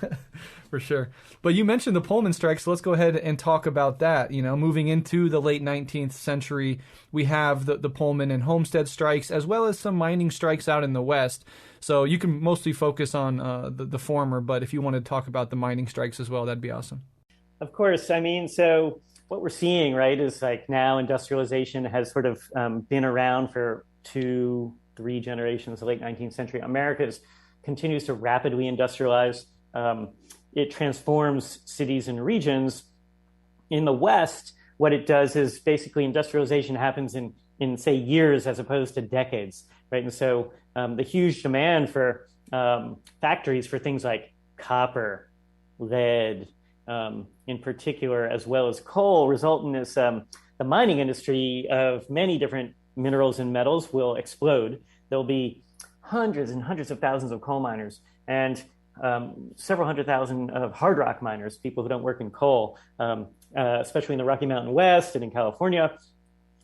For sure. But you mentioned the Pullman strikes, so let's go ahead and talk about that. Moving into the late 19th century, we have the Pullman and Homestead strikes, as well as some mining strikes out in the West. So you can mostly focus on the former, but if you want to talk about the mining strikes as well, that'd be awesome. Of course. So what we're seeing, right, is like now industrialization has sort of been around for 2-3 generations, the late 19th century. America continues to rapidly industrialize. It transforms cities and regions. In the West, what it does is basically industrialization happens in say, years as opposed to decades, right? And so the huge demand for factories for things like copper, lead, in particular, as well as coal, result in this, the mining industry of many different minerals and metals will explode. There'll be hundreds and hundreds of thousands of coal miners, and several hundred thousand of hard rock miners, people who don't work in coal, especially in the Rocky Mountain West and in California,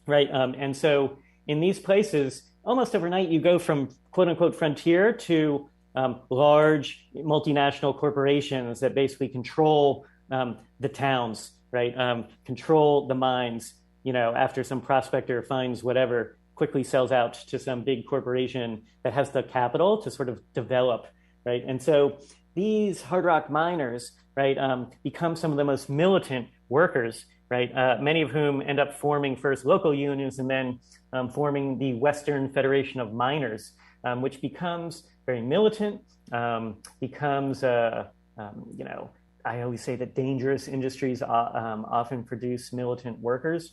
right? And so in these places, almost overnight, you go from quote unquote frontier to large multinational corporations that basically control the towns, right? Control the mines, after some prospector finds whatever, quickly sells out to some big corporation that has the capital to sort of develop, right? And so these hard rock miners, right, become some of the most militant workers, right? Many of whom end up forming first local unions and then forming the Western Federation of Miners, which becomes very militant, becomes, I always say that dangerous industries often produce militant workers,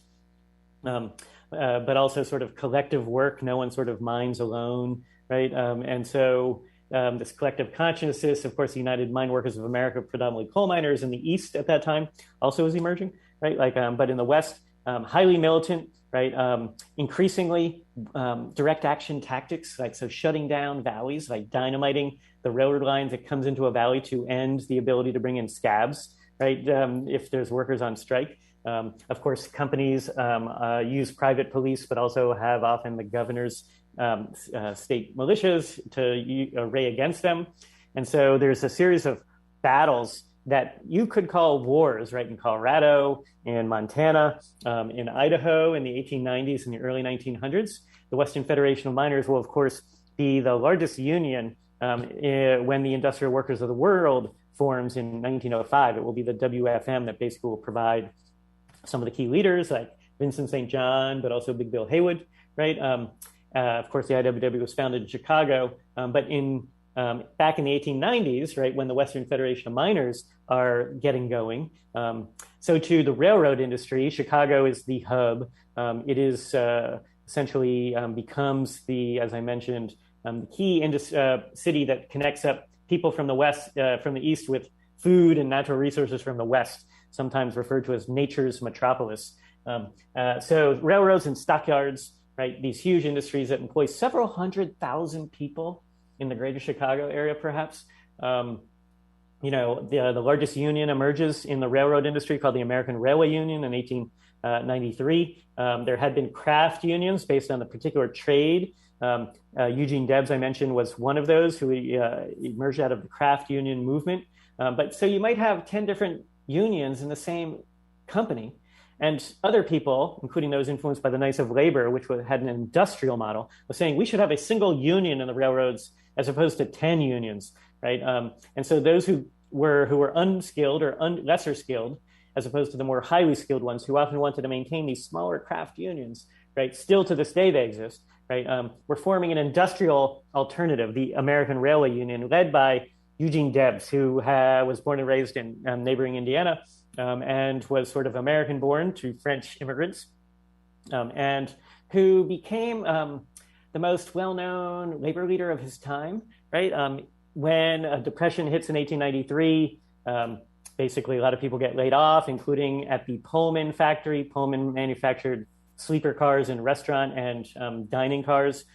but also sort of collective work. No one sort of mines alone, right? And so this collective consciousness, of course, the United Mine Workers of America, predominantly coal miners in the East at that time, also was emerging, right? But in the West, highly militant, right? Increasingly direct action tactics, like so shutting down valleys, like dynamiting the railroad lines that comes into a valley to end the ability to bring in scabs, right? If there's workers on strike. Of course, companies use private police, but also have often the governor's state militias to array against them. And so there's a series of battles that you could call wars, right? In Colorado, in Montana, in Idaho in the 1890s and the early 1900s. The Western Federation of Miners will, of course, be the largest union when the Industrial Workers of the World forms in 1905. It will be the WFM that basically will provide some of the key leaders like Vincent St. John, but also Big Bill Haywood, right? Of course, the IWW was founded in Chicago, but back in the 1890s, right, when the Western Federation of Miners are getting going, so too the railroad industry. Chicago is the hub. It is essentially becomes the, as I mentioned, the key city that connects up people from the West, from the East with food and natural resources from the West, sometimes referred to as nature's metropolis. So railroads and stockyards, right? These huge industries that employ several 100,000 people in the greater Chicago area, perhaps, the largest union emerges in the railroad industry called the American Railway Union in 1893. There had been craft unions based on the particular trade. Eugene Debs, I mentioned, was one of those who emerged out of the craft union movement. But so you might have 10 different unions in the same company. And other people, including those influenced by the Knights of Labor, which had an industrial model, was saying we should have a single union in the railroads as opposed to 10 unions, right? And so those who were unskilled or lesser skilled, as opposed to the more highly skilled ones who often wanted to maintain these smaller craft unions, right? Still to this day they exist, right? We're forming an industrial alternative, the American Railway Union, led by Eugene Debs, who was born and raised in neighboring Indiana, and was sort of American-born to French immigrants, and who became the most well-known labor leader of his time, right? When a depression hits in 1893, basically a lot of people get laid off, including at the Pullman factory. Pullman manufactured sleeper cars and restaurant and dining cars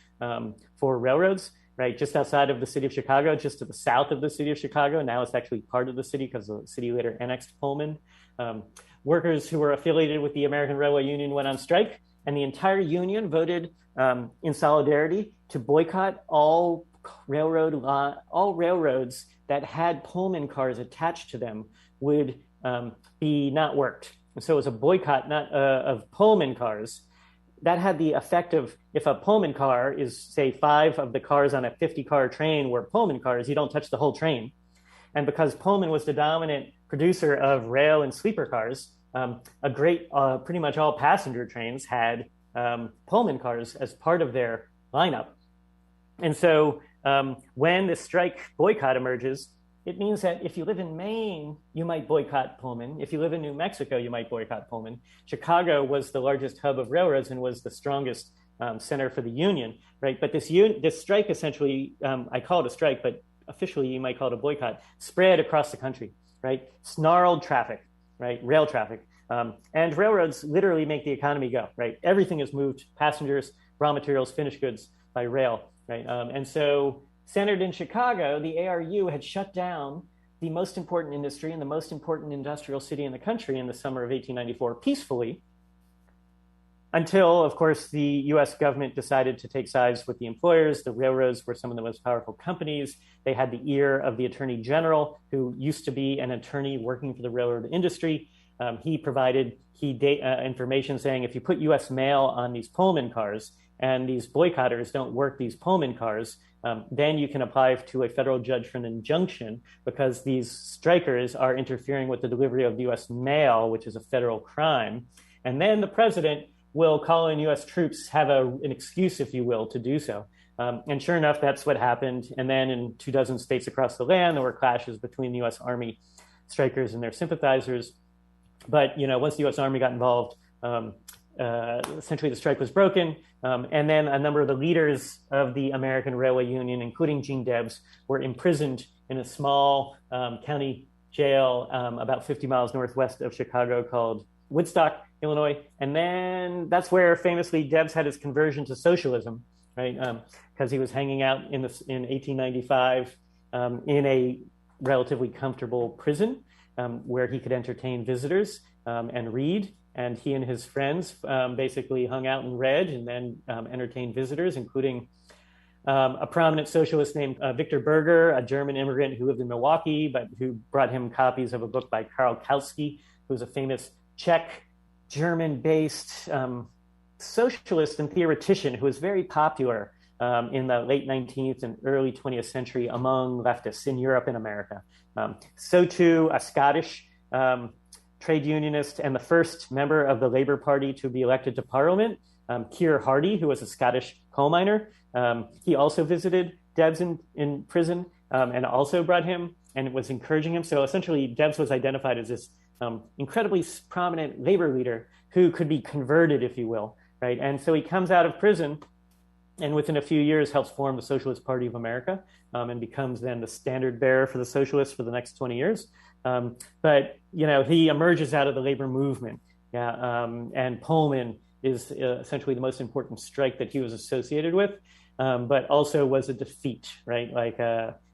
for railroads, right? Just outside of the city of Chicago, just to the south of the city of Chicago. Now it's actually part of the city because the city later annexed Pullman. Workers who were affiliated with the American Railway Union went on strike, and the entire union voted in solidarity to boycott all railroads that had Pullman cars attached to them would be not worked. And so it was a boycott of Pullman cars. That had the effect of, if a Pullman car is, say, 5 of the cars on a 50-car train were Pullman cars, you don't touch the whole train. And because Pullman was the dominant producer of rail and sleeper cars, pretty much all passenger trains had Pullman cars as part of their lineup. And so when the strike boycott emerges, it means that if you live in Maine, you might boycott Pullman. If you live in New Mexico, you might boycott Pullman. Chicago was the largest hub of railroads and was the strongest center for the union, right? But this strike essentially, I call it a strike, but officially you might call it a boycott, spread across the country, right? Snarled traffic, right? Rail traffic. And railroads literally make the economy go, right? Everything is moved, passengers, raw materials, finished goods by rail, right? And so centered in Chicago, the ARU had shut down the most important industry and the most important industrial city in the country in the summer of 1894 peacefully, until, of course, the US government decided to take sides with the employers. The railroads were some of the most powerful companies. They had the ear of the Attorney General, who used to be an attorney working for the railroad industry. He provided information saying, if you put US mail on these Pullman cars and these boycotters don't work these Pullman cars, then you can apply to a federal judge for an injunction because these strikers are interfering with the delivery of US mail, which is a federal crime. And then the president will call in US troops, have an excuse, if you will, to do so. And sure enough, that's what happened. And then in 24 states across the land, there were clashes between the US Army strikers and their sympathizers. But, once the US Army got involved, essentially the strike was broken. And then a number of the leaders of the American Railway Union, including Gene Debs, were imprisoned in a small county jail about 50 miles northwest of Chicago called Woodstock, Illinois. And then that's where famously Debs had his conversion to socialism, right? Because he was hanging out in 1895 in a relatively comfortable prison where he could entertain visitors and read. And he and his friends basically hung out and read and then entertained visitors, including a prominent socialist named Victor Berger, a German immigrant who lived in Milwaukee, but who brought him copies of a book by Karl Kautsky, who was a famous Czech, German-based socialist and theoretician who was very popular in the late 19th and early 20th century among leftists in Europe and America. So too, a Scottish trade unionist and the first member of the Labour Party to be elected to Parliament, Keir Hardie, who was a Scottish coal miner. He also visited Debs in prison and also brought him and was encouraging him. So essentially, Debs was identified as this incredibly prominent labor leader who could be converted, if you will, right? And so he comes out of prison and within a few years helps form the Socialist Party of America and becomes then the standard bearer for the socialists for the next 20 years. But, he emerges out of the labor movement. And Pullman is essentially the most important strike that he was associated with, but also was a defeat, right? Like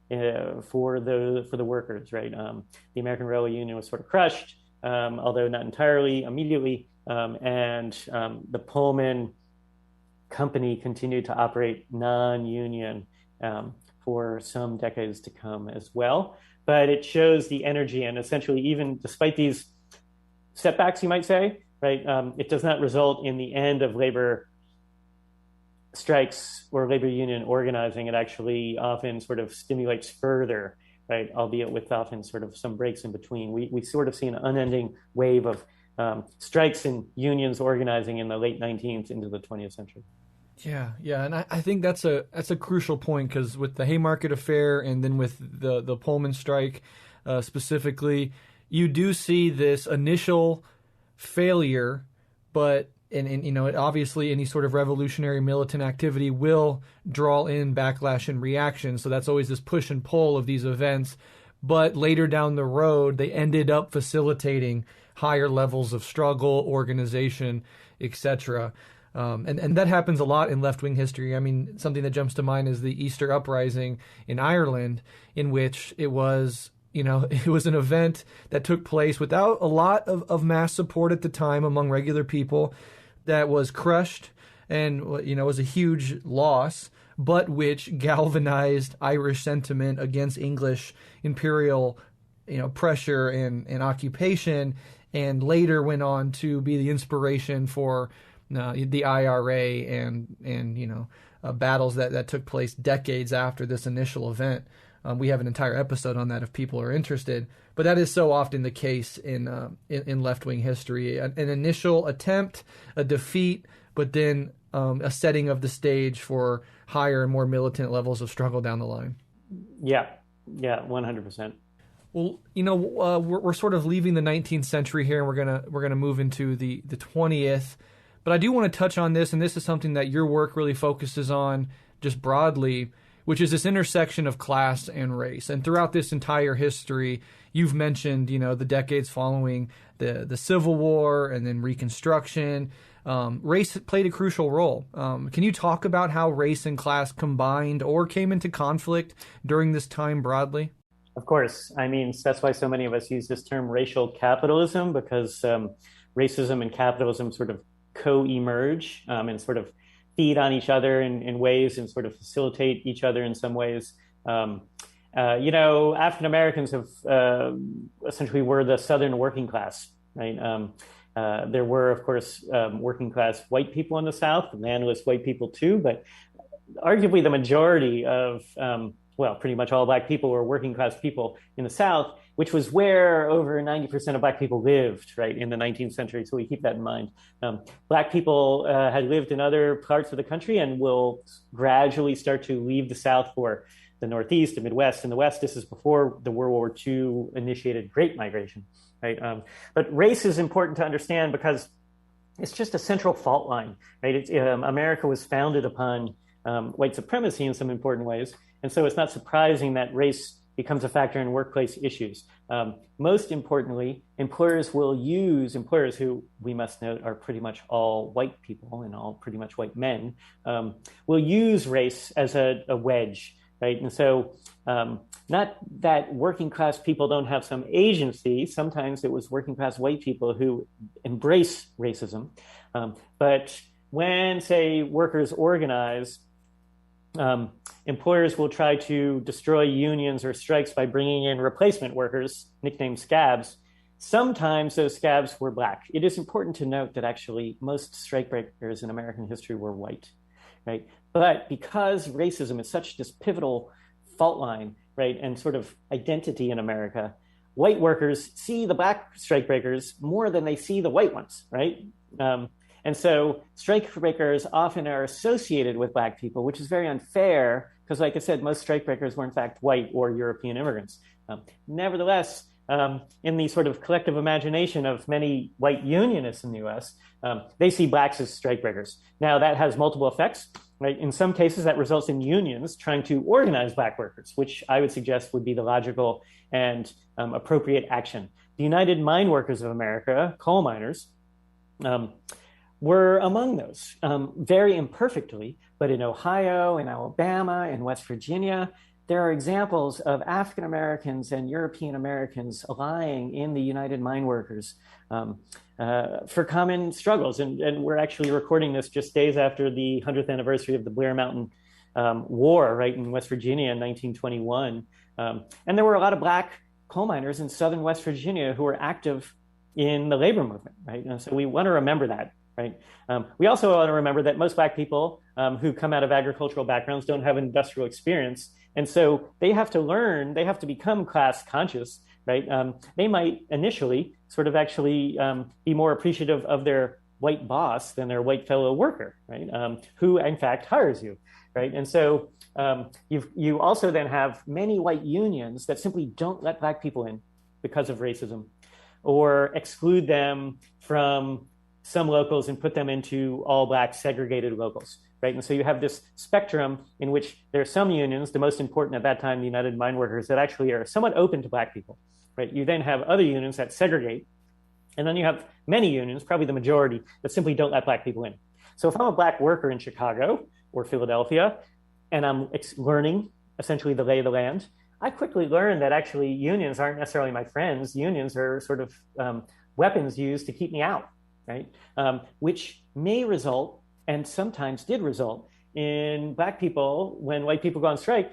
for the workers, right? The American Railway Union was sort of crushed, although not entirely immediately, and the Pullman company continued to operate non-union for some decades to come as well. But it shows the energy, and essentially, even despite these setbacks, you might say, right, it does not result in the end of labor strikes or labor union organizing. It actually often sort of stimulates further, right, albeit with often sort of some breaks in between. We sort of see an unending wave of strikes and unions organizing in the late 19th into the 20th century. Yeah, and I think that's a crucial point, because with the Haymarket Affair and then with the Pullman strike specifically, you do see this initial failure, but and you know, obviously any sort of revolutionary militant activity will draw in backlash and reaction. So that's always this push and pull of these events. But later down the road, they ended up facilitating higher levels of struggle, organization, etc. And that happens a lot in left-wing history. I mean, something that jumps to mind is the Easter Uprising in Ireland, in which it was, you know, it was an event that took place without a lot of mass support at the time among regular people, that was crushed and, you know, was a huge loss, but which galvanized Irish sentiment against English imperial, you know, pressure and occupation, and later went on to be the inspiration for the IRA and you know, battles that took place decades after this initial event. We have an entire episode on that if people are interested. But that is so often the case in left-wing history. An initial attempt, a defeat, but then a setting of the stage for higher and more militant levels of struggle down the line. Yeah, 100%. Well, you know, we're sort of leaving the 19th century here, and we're gonna move into the 20th. But I do want to touch on this, and this is something that your work really focuses on just broadly, which is this intersection of class and race. And throughout this entire history, you've mentioned, you know, the decades following the Civil War and then Reconstruction. Race played a crucial role. Can you talk about how race and class combined or came into conflict during this time broadly? Of course. I mean, that's why so many of us use this term racial capitalism, because racism and capitalism sort of co-emerge and sort of feed on each other in ways and sort of facilitate each other in some ways. You know, African Americans have essentially were the Southern working class, right? There were, of course, working class white people in the South, landless white people too, but arguably the majority of, well, pretty much all Black people were working class people in the South, which was where over 90% of Black people lived, right, in the 19th century. So we keep that in mind. Black people had lived in other parts of the country and will gradually start to leave the South for the Northeast, the Midwest, and the West. This is before the World War II initiated Great Migration, right? But race is important to understand because it's just a central fault line, right? America was founded upon white supremacy in some important ways. And so it's not surprising that race becomes a factor in workplace issues. Most importantly, employers who we must note are pretty much all white people and all pretty much white men, will use race as a wedge, right? And so not that working class people don't have some agency. Sometimes it was working class white people who embrace racism. But when, say, workers organize, employers will try to destroy unions or strikes by bringing in replacement workers, nicknamed scabs. Sometimes those scabs were Black. It is important to note that actually most strikebreakers in American history were white, right? But because racism is such this pivotal fault line, right, and sort of identity in America, white workers see the Black strikebreakers more than they see the white ones, right? And so strikebreakers often are associated with Black people, which is very unfair because, like I said, most strikebreakers were in fact white or European immigrants. Nevertheless, in the sort of collective imagination of many white unionists in the U.S., they see Blacks as strikebreakers. Now, that has multiple effects, right? In some cases, that results in unions trying to organize Black workers, which I would suggest would be the logical and appropriate action. The United Mine Workers of America, coal miners, were among those, very imperfectly, but in Ohio, in Alabama, in West Virginia, there are examples of African Americans and European Americans allying in the United Mine Workers for common struggles. And we're actually recording this just days after the 100th anniversary of the Blair Mountain War, right, in West Virginia in 1921. And there were a lot of Black coal miners in southern West Virginia who were active in the labor movement, right? And so we want to remember that, right? We also want to remember that most Black people who come out of agricultural backgrounds don't have industrial experience. And so they have to learn, they have to become class conscious, right? They might initially sort of actually be more appreciative of their white boss than their white fellow worker, right? Who in fact hires you, right? And so you also then have many white unions that simply don't let Black people in because of racism, or exclude them from some locals and put them into all Black segregated locals, right? And so you have this spectrum in which there are some unions, the most important at that time, the United Mine Workers, that actually are somewhat open to Black people, right? You then have other unions that segregate, and then you have many unions, probably the majority, that simply don't let Black people in. So if I'm a Black worker in Chicago or Philadelphia, and I'm learning essentially the lay of the land, I quickly learned that actually unions aren't necessarily my friends. Unions are sort of weapons used to keep me out, right? Which may result, and sometimes did result, in Black people, when white people go on strike,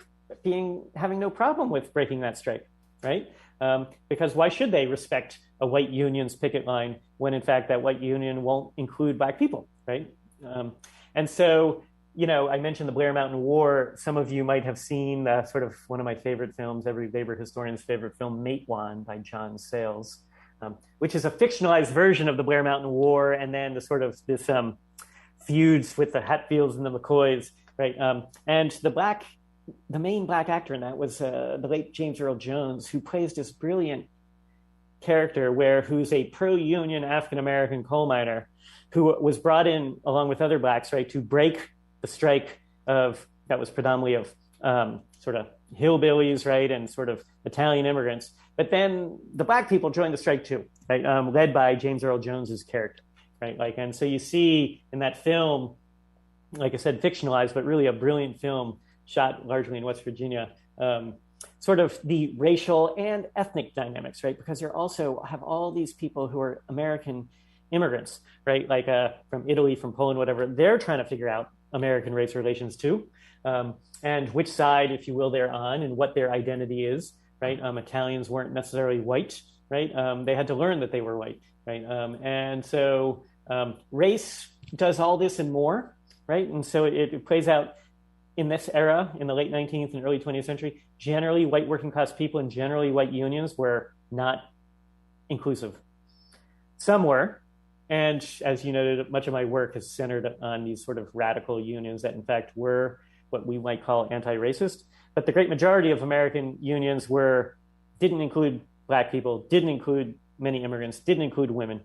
having no problem with breaking that strike, right? Because why should they respect a white union's picket line when in fact that white union won't include Black people, right? And so, you know, I mentioned the Blair Mountain War. Some of you might have seen sort of one of my favorite films, every labor historian's favorite film, Matewan by John Sayles, which is a fictionalized version of the Blair Mountain War, and then the sort of this feuds with the Hatfields and the McCoys, right? And the main Black actor in that was the late James Earl Jones, who plays this brilliant character who's a pro-union African-American coal miner who was brought in along with other Blacks, right, to break the strike that was predominantly of sort of hillbillies, right, and sort of Italian immigrants. But then the Black people joined the strike too, right, led by James Earl Jones's character, right? Like, and so you see in that film, like I said, fictionalized, but really a brilliant film shot largely in West Virginia, sort of the racial and ethnic dynamics, right? Because you also have all these people who are American immigrants, right? Like from Italy, from Poland, whatever. They're trying to figure out American race relations too, and which side, if you will, they're on and what their identity is, right? Italians weren't necessarily white, right? They had to learn that they were white, right? And so race does all this and more, right? And so it plays out in this era, in the late 19th and early 20th century. Generally, white working class people and generally white unions were not inclusive. Some were. And as you noted, much of my work is centered on these sort of radical unions that in fact were what we might call anti-racist. But the great majority of American unions didn't include Black people, didn't include many immigrants, didn't include women,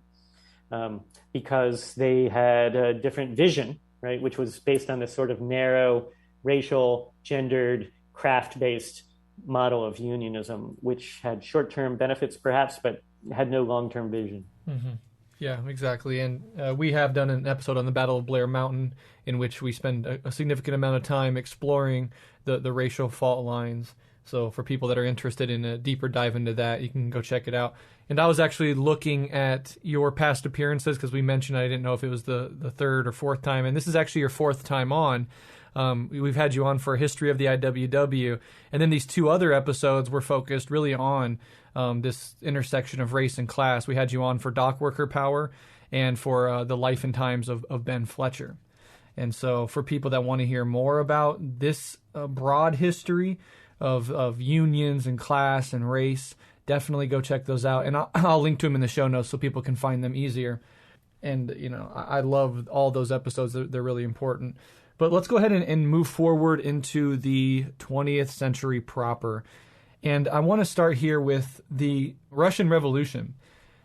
because they had a different vision, right, which was based on this sort of narrow, racial, gendered, craft-based model of unionism, which had short-term benefits perhaps, but had no long-term vision. Mm-hmm. Yeah, exactly. And we have done an episode on the Battle of Blair Mountain in which we spend a significant amount of time exploring the racial fault lines. So for people that are interested in a deeper dive into that, you can go check it out. And I was actually looking at your past appearances because we mentioned I didn't know if it was the third or fourth time. And this is actually your fourth time on. We've had you on for a history of the IWW. And then these two other episodes were focused really on this intersection of race and class. We had you on for Dockworker Power and for the life and times of Ben Fletcher. And so for people that want to hear more about this broad history of unions and class and race, definitely go check those out. And I'll link to them in the show notes so people can find them easier. And, you know, I love all those episodes. They're really important. But let's go ahead and move forward into the 20th century proper. And I want to start here with the Russian Revolution.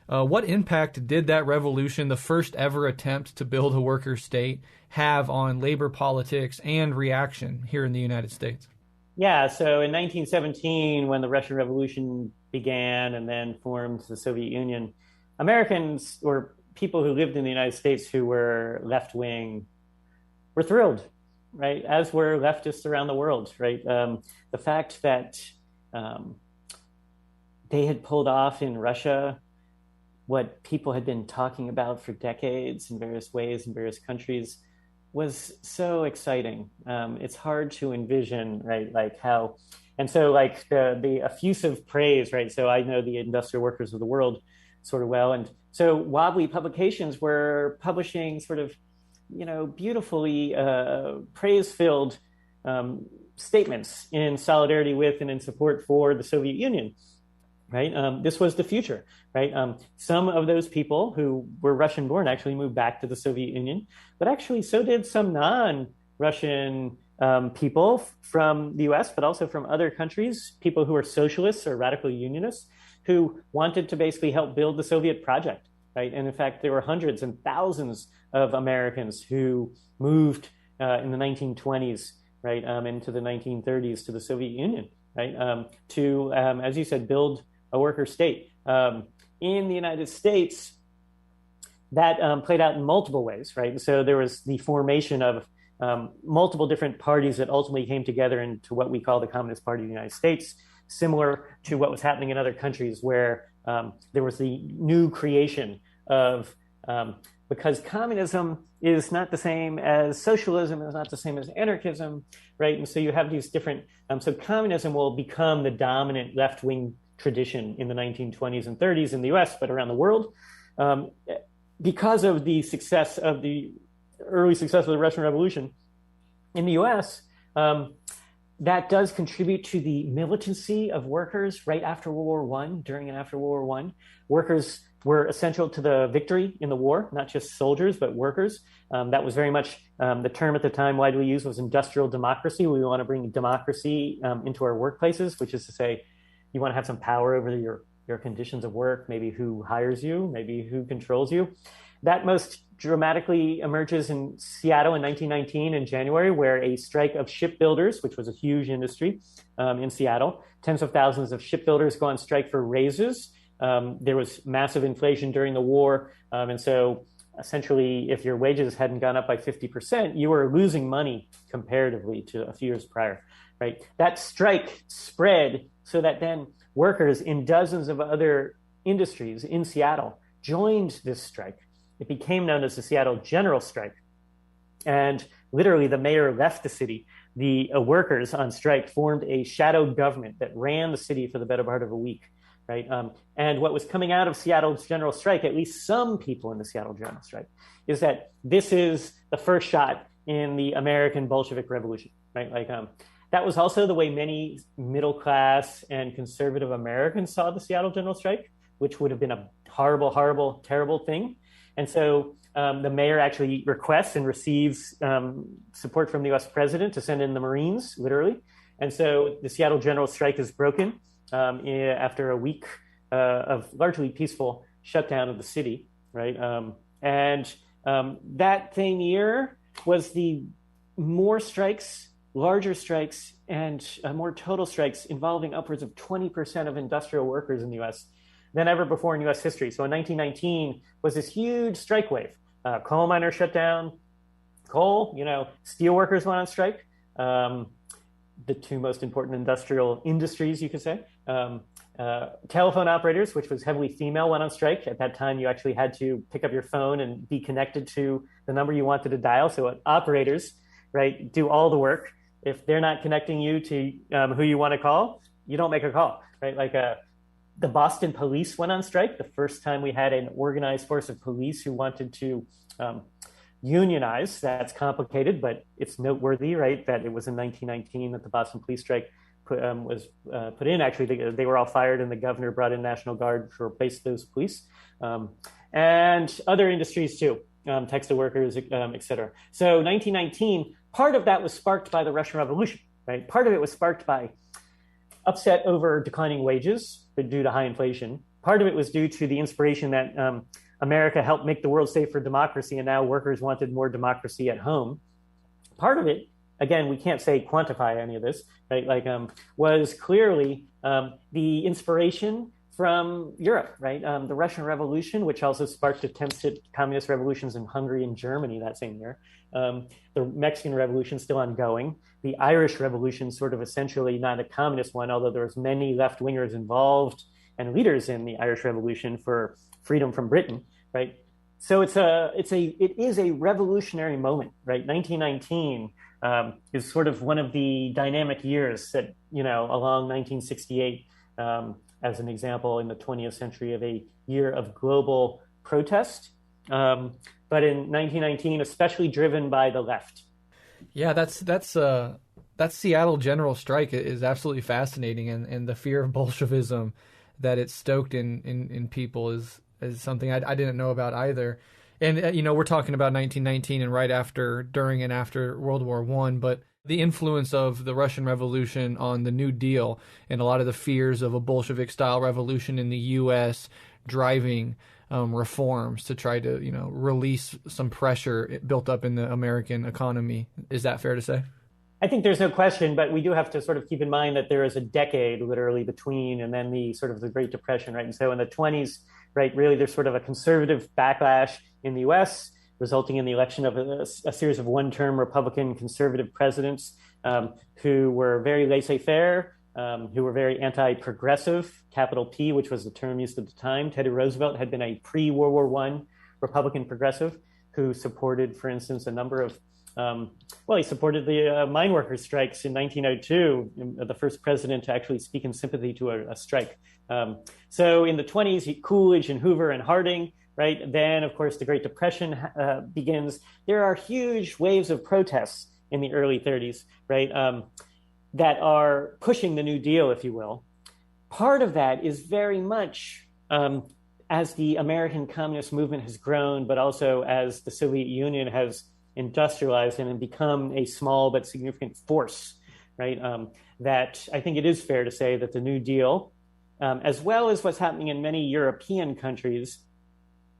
What impact did that revolution, the first ever attempt to build a worker state, have on labor politics and reaction here in the United States? Yeah, so in 1917, when the Russian Revolution began and then formed the Soviet Union, Americans, or people who lived in the United States who were left-wing, were thrilled, right? As were leftists around the world, right? The fact that they had pulled off in Russia what people had been talking about for decades in various ways in various countries was so exciting. It's hard to envision, right? Like how, and so like the effusive praise, right? So I know the industrial workers of the world sort of well. And so wobbly publications were publishing sort of, beautifully praise-filled statements in solidarity with and in support for the Soviet Union, right? This was the future, right? Some of those people who were Russian-born actually moved back to the Soviet Union, but actually so did some non-Russian people from the US, but also from other countries, people who are socialists or radical unionists who wanted to basically help build the Soviet project, right? And in fact, there were hundreds and thousands of Americans who moved in the 1920s, right, into the 1930s to the Soviet Union, right, to, as you said, build a worker state. In the United States, that played out in multiple ways, right? So there was the formation of multiple different parties that ultimately came together into what we call the Communist Party of the United States, similar to what was happening in other countries where there was the new creation of, because communism is not the same as socialism, is not the same as anarchism, right? And so you have these different, so communism will become the dominant left-wing tradition in the 1920s and 30s in the US, but around the world, because of the success of the early success of the Russian Revolution in the US, that does contribute to the militancy of workers right after World War I, during and after World War I. Workers were essential to the victory in the war, not just soldiers, but workers. That was very much the term at the time widely used was industrial democracy. We want to bring democracy into our workplaces, which is to say, you want to have some power over your conditions of work, maybe who hires you, maybe who controls you. That most dramatically emerges in Seattle in 1919 in January, where a strike of shipbuilders, which was a huge industry in Seattle, tens of thousands of shipbuilders go on strike for raises. There was massive inflation during the war. And so essentially, if your wages hadn't gone up by 50%, you were losing money comparatively to a few years prior, right? That strike spread so that then workers in dozens of other industries in Seattle joined this strike. It became known as the Seattle General Strike. And literally the mayor left the city. The workers on strike formed a shadow government that ran the city for the better part of a week, right? And what was coming out of Seattle's General Strike, at least some people in the Seattle General Strike, is that this is the first shot in the American Bolshevik Revolution, right? Like that was also the way many middle class and conservative Americans saw the Seattle General Strike, which would have been a horrible, horrible, terrible thing. And so the mayor actually requests and receives support from the US president to send in the Marines, literally. And so the Seattle General Strike is broken after a week of largely peaceful shutdown of the city, right? And that same year was the more strikes, larger strikes, and more total strikes involving upwards of 20% of industrial workers in the US than ever before in U.S. history. So in 1919 was this huge strike wave. Coal miners shut down coal, steel workers went on strike. The two most important industrial industries, you could say. Telephone operators, which was heavily female, went on strike. At that time, you actually had to pick up your phone and be connected to the number you wanted to dial. So operators, right, do all the work. If they're not connecting you to who you want to call, you don't make a call, right? Like the Boston police went on strike, the first time we had an organized force of police who wanted to unionize. That's complicated, but it's noteworthy, right, that it was in 1919 that the Boston police strike was put in. Actually, they were all fired, and the governor brought in National Guard to replace those police. And other industries too, textile workers, et cetera. So 1919, part of that was sparked by the Russian Revolution, right? Part of it was sparked by upset over declining wages due to high inflation. Part of it was due to the inspiration that America helped make the world safe for democracy, and now workers wanted more democracy at home. Part of it, again, we can't quantify any of this, right? Like was clearly the inspiration from Europe, right? The Russian Revolution, which also sparked attempts at communist revolutions in Hungary and Germany that same year. The Mexican Revolution still ongoing. The Irish Revolution, sort of essentially not a communist one, although there was many left-wingers involved and leaders in the Irish Revolution for freedom from Britain, right? So it is a revolutionary moment, right? 1919 is sort of one of the dynamic years that, along 1968, as an example in the 20th century of a year of global protest. But in 1919, especially driven by the left. Yeah, that Seattle general strike is absolutely fascinating, and the fear of Bolshevism that it stoked in people is something I didn't know about either. And we're talking about 1919 and right after, during and after World War I, but the influence of the Russian Revolution on the New Deal and a lot of the fears of a Bolshevik-style revolution in the U.S. driving reforms to try to, release some pressure built up in the American economy. Is that fair to say? I think there's no question, but we do have to sort of keep in mind that there is a decade literally between and then the Great Depression, right? And so in the 20s, right, really there's sort of a conservative backlash in the U.S., resulting in the election of a series of one-term Republican conservative presidents who were very laissez-faire, who were very anti-progressive, capital P, which was the term used at the time. Teddy Roosevelt had been a pre-World War I Republican progressive who supported, for instance, a number of, he supported the mine workers' strikes in 1902, the first president to actually speak in sympathy to a strike. So in the 20s, Coolidge and Hoover and Harding, right? Then, of course, the Great Depression begins. There are huge waves of protests in the early 30s, right, that are pushing the New Deal, if you will. Part of that is very much as the American communist movement has grown, but also as the Soviet Union has industrialized and become a small but significant force, right? That I think it is fair to say that the New Deal, as well as what's happening in many European countries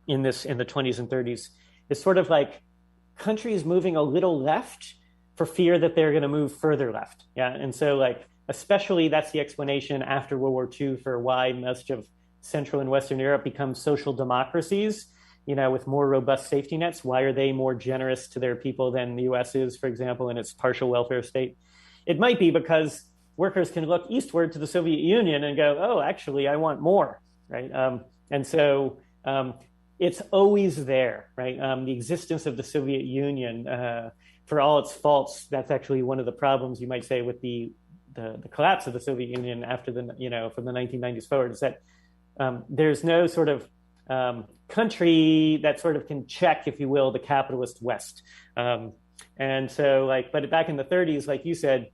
in the 20s and 30s, is sort of like countries moving a little left for fear that they're going to move further left. Yeah. And so especially that's the explanation after World War II for why much of Central and Western Europe become social democracies, with more robust safety nets. Why are they more generous to their people than the US is, for example, in its partial welfare state? It might be because workers can look eastward to the Soviet Union and go, oh, actually, I want more, right? And so it's always there, right? The existence of the Soviet Union, for all its faults, that's actually one of the problems, you might say, with the collapse of the Soviet Union after from the 1990s forward, is that there's no sort of country that sort of can check, if you will, the capitalist West. And so but back in the 30s, like you said,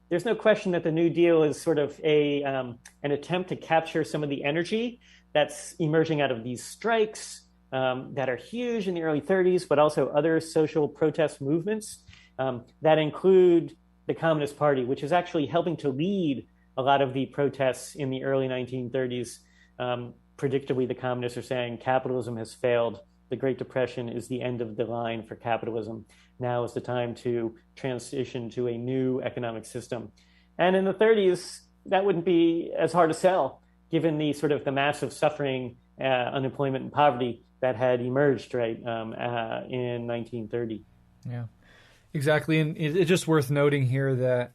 there's no question that the New Deal is sort of an attempt to capture some of the energy that's emerging out of these strikes that are huge in the early 30s, but also other social protest movements that include the Communist Party, which is actually helping to lead a lot of the protests in the early 1930s. Predictably, the communists are saying capitalism has failed. The Great Depression is the end of the line for capitalism. Now is the time to transition to a new economic system. And in the 30s, that wouldn't be as hard to sell, given the sort of the massive suffering, unemployment, and poverty that had emerged, right, in 1930. Yeah, exactly. And it's just worth noting here that,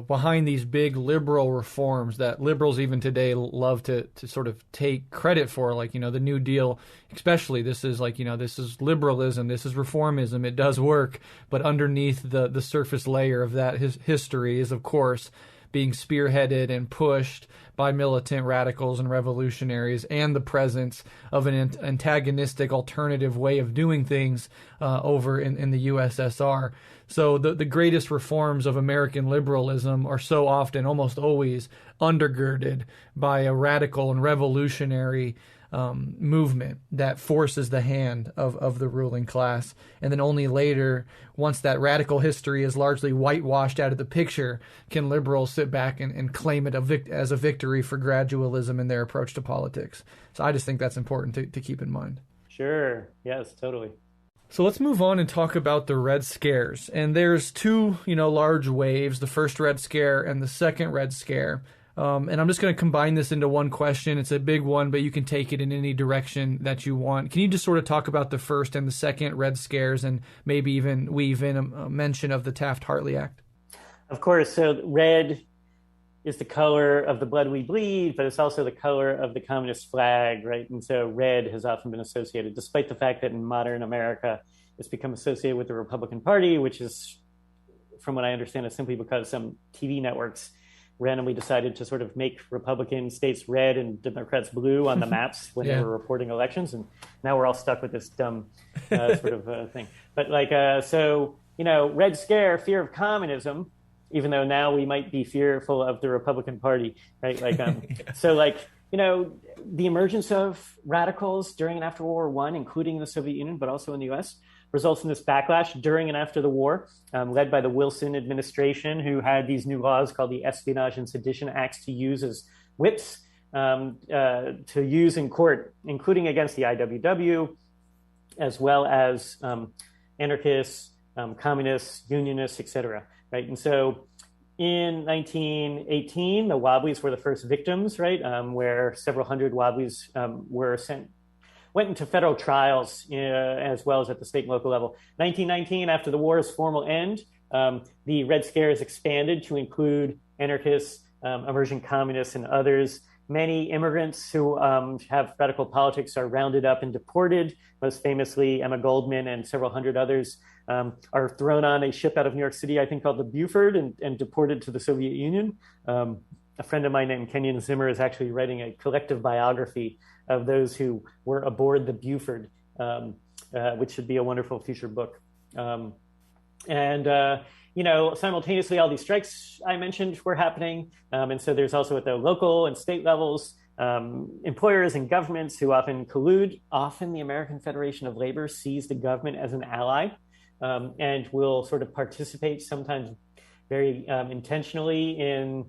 behind these big liberal reforms that liberals even today love to sort of take credit for, the New Deal, especially, this is this is liberalism, this is reformism, it does work. But underneath the surface layer of that history is, of course, being spearheaded and pushed by militant radicals and revolutionaries, and the presence of an antagonistic alternative way of doing things over in the USSR. So the greatest reforms of American liberalism are so often, almost always, undergirded by a radical and revolutionary movement that forces the hand of the ruling class. And then only later, once that radical history is largely whitewashed out of the picture, can liberals sit back and claim it as a victory for gradualism in their approach to politics. So I just think that's important to keep in mind. Sure. Yes, totally. So let's move on and talk about the Red Scares. And there's two, large waves, the first Red Scare and the second Red Scare. And I'm just going to combine this into one question. It's a big one, but you can take it in any direction that you want. Can you just sort of talk about the first and the second Red Scares, and maybe even weave in a mention of the Taft-Hartley Act? Of course. So red is the color of the blood we bleed, but it's also the color of the communist flag, right? And so red has often been associated, despite the fact that in modern America, it's become associated with the Republican Party, which is, from what I understand, is simply because some TV networks randomly decided to sort of make Republican states red and Democrats blue on the maps when they were reporting elections. And now we're all stuck with this dumb sort of thing. But so, Red Scare, fear of communism, even though now we might be fearful of the Republican Party, right? So the emergence of radicals during and after World War I, including the Soviet Union, but also in the US, results in this backlash during and after the war, led by the Wilson administration, who had these new laws called the Espionage and Sedition Acts to use as whips to use in court, including against the IWW, as well as anarchists, communists, unionists, etc. Right, and so in 1918, the Wobblies were the first victims, right, where several hundred Wobblies went into federal trials as well as at the state and local level. 1919, after the war's formal end, the Red Scares expanded to include anarchists, emerging communists, and others. Many immigrants who have radical politics are rounded up and deported. Most famously, Emma Goldman and several hundred others are thrown on a ship out of New York City, I think called the Buford, and deported to the Soviet Union. A friend of mine named Kenyon Zimmer is actually writing a collective biography of those who were aboard the Buford, which should be a wonderful future book. Simultaneously, all these strikes I mentioned were happening. And so there's also at the local and state levels, employers and governments who often collude. Often the American Federation of Labor sees the government as an ally and will sort of participate, sometimes very intentionally, in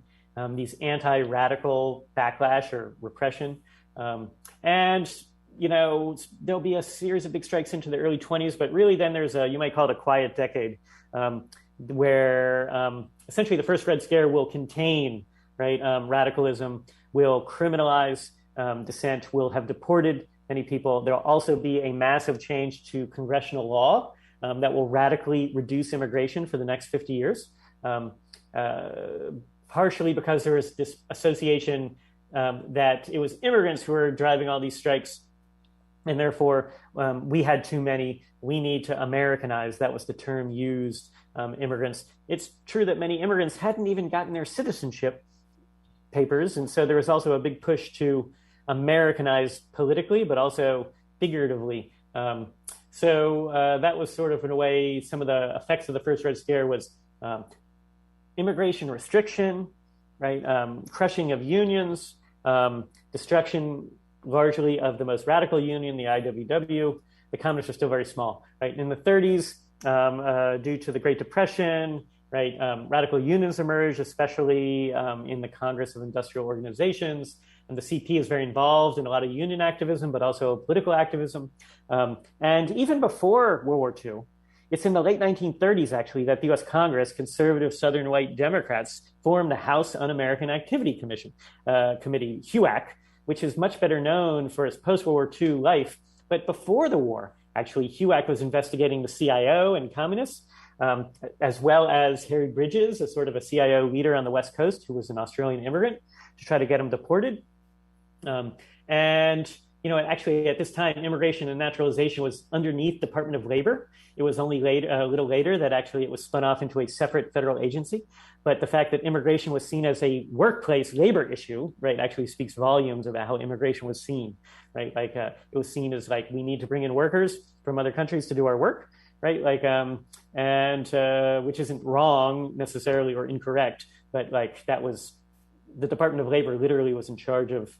these anti-radical backlash or repression. There'll be a series of big strikes into the early 20s, but really then there's you might call it a quiet decade, where essentially the first Red Scare will contain, right, radicalism, will criminalize dissent, will have deported many people. There'll also be a massive change to congressional law that will radically reduce immigration for the next 50 years, partially because there is this association that it was immigrants who were driving all these strikes, and therefore we had too many. We need to Americanize. That was the term used. Immigrants. It's true that many immigrants hadn't even gotten their citizenship papers, and so there was also a big push to Americanize politically, but also figuratively. So that was sort of, in a way, some of the effects of the first Red Scare was immigration restriction, right? Crushing of unions, destruction largely of the most radical union, the IWW. The communists are still very small, right? In the 30s, due to the Great Depression, right, radical unions emerged, especially in the Congress of Industrial Organizations. And the CP is very involved in a lot of union activism, but also political activism. And even before World War II, it's in the late 1930s, actually, that the U.S. Congress, conservative Southern white Democrats, formed the House Un-American Activity Committee, HUAC, which is much better known for its post-World War II life. But before the war, actually, HUAC was investigating the CIO and communists, as well as Harry Bridges, a sort of a CIO leader on the West Coast who was an Australian immigrant, to try to get him deported. Actually, at this time, immigration and naturalization was underneath Department of Labor. It was only a little later that actually it was spun off into a separate federal agency. But the fact that immigration was seen as a workplace labor issue, right, actually speaks volumes about how immigration was seen, right? It was seen as we need to bring in workers from other countries to do our work, right? Which isn't wrong necessarily or incorrect, but that was the Department of Labor literally was in charge of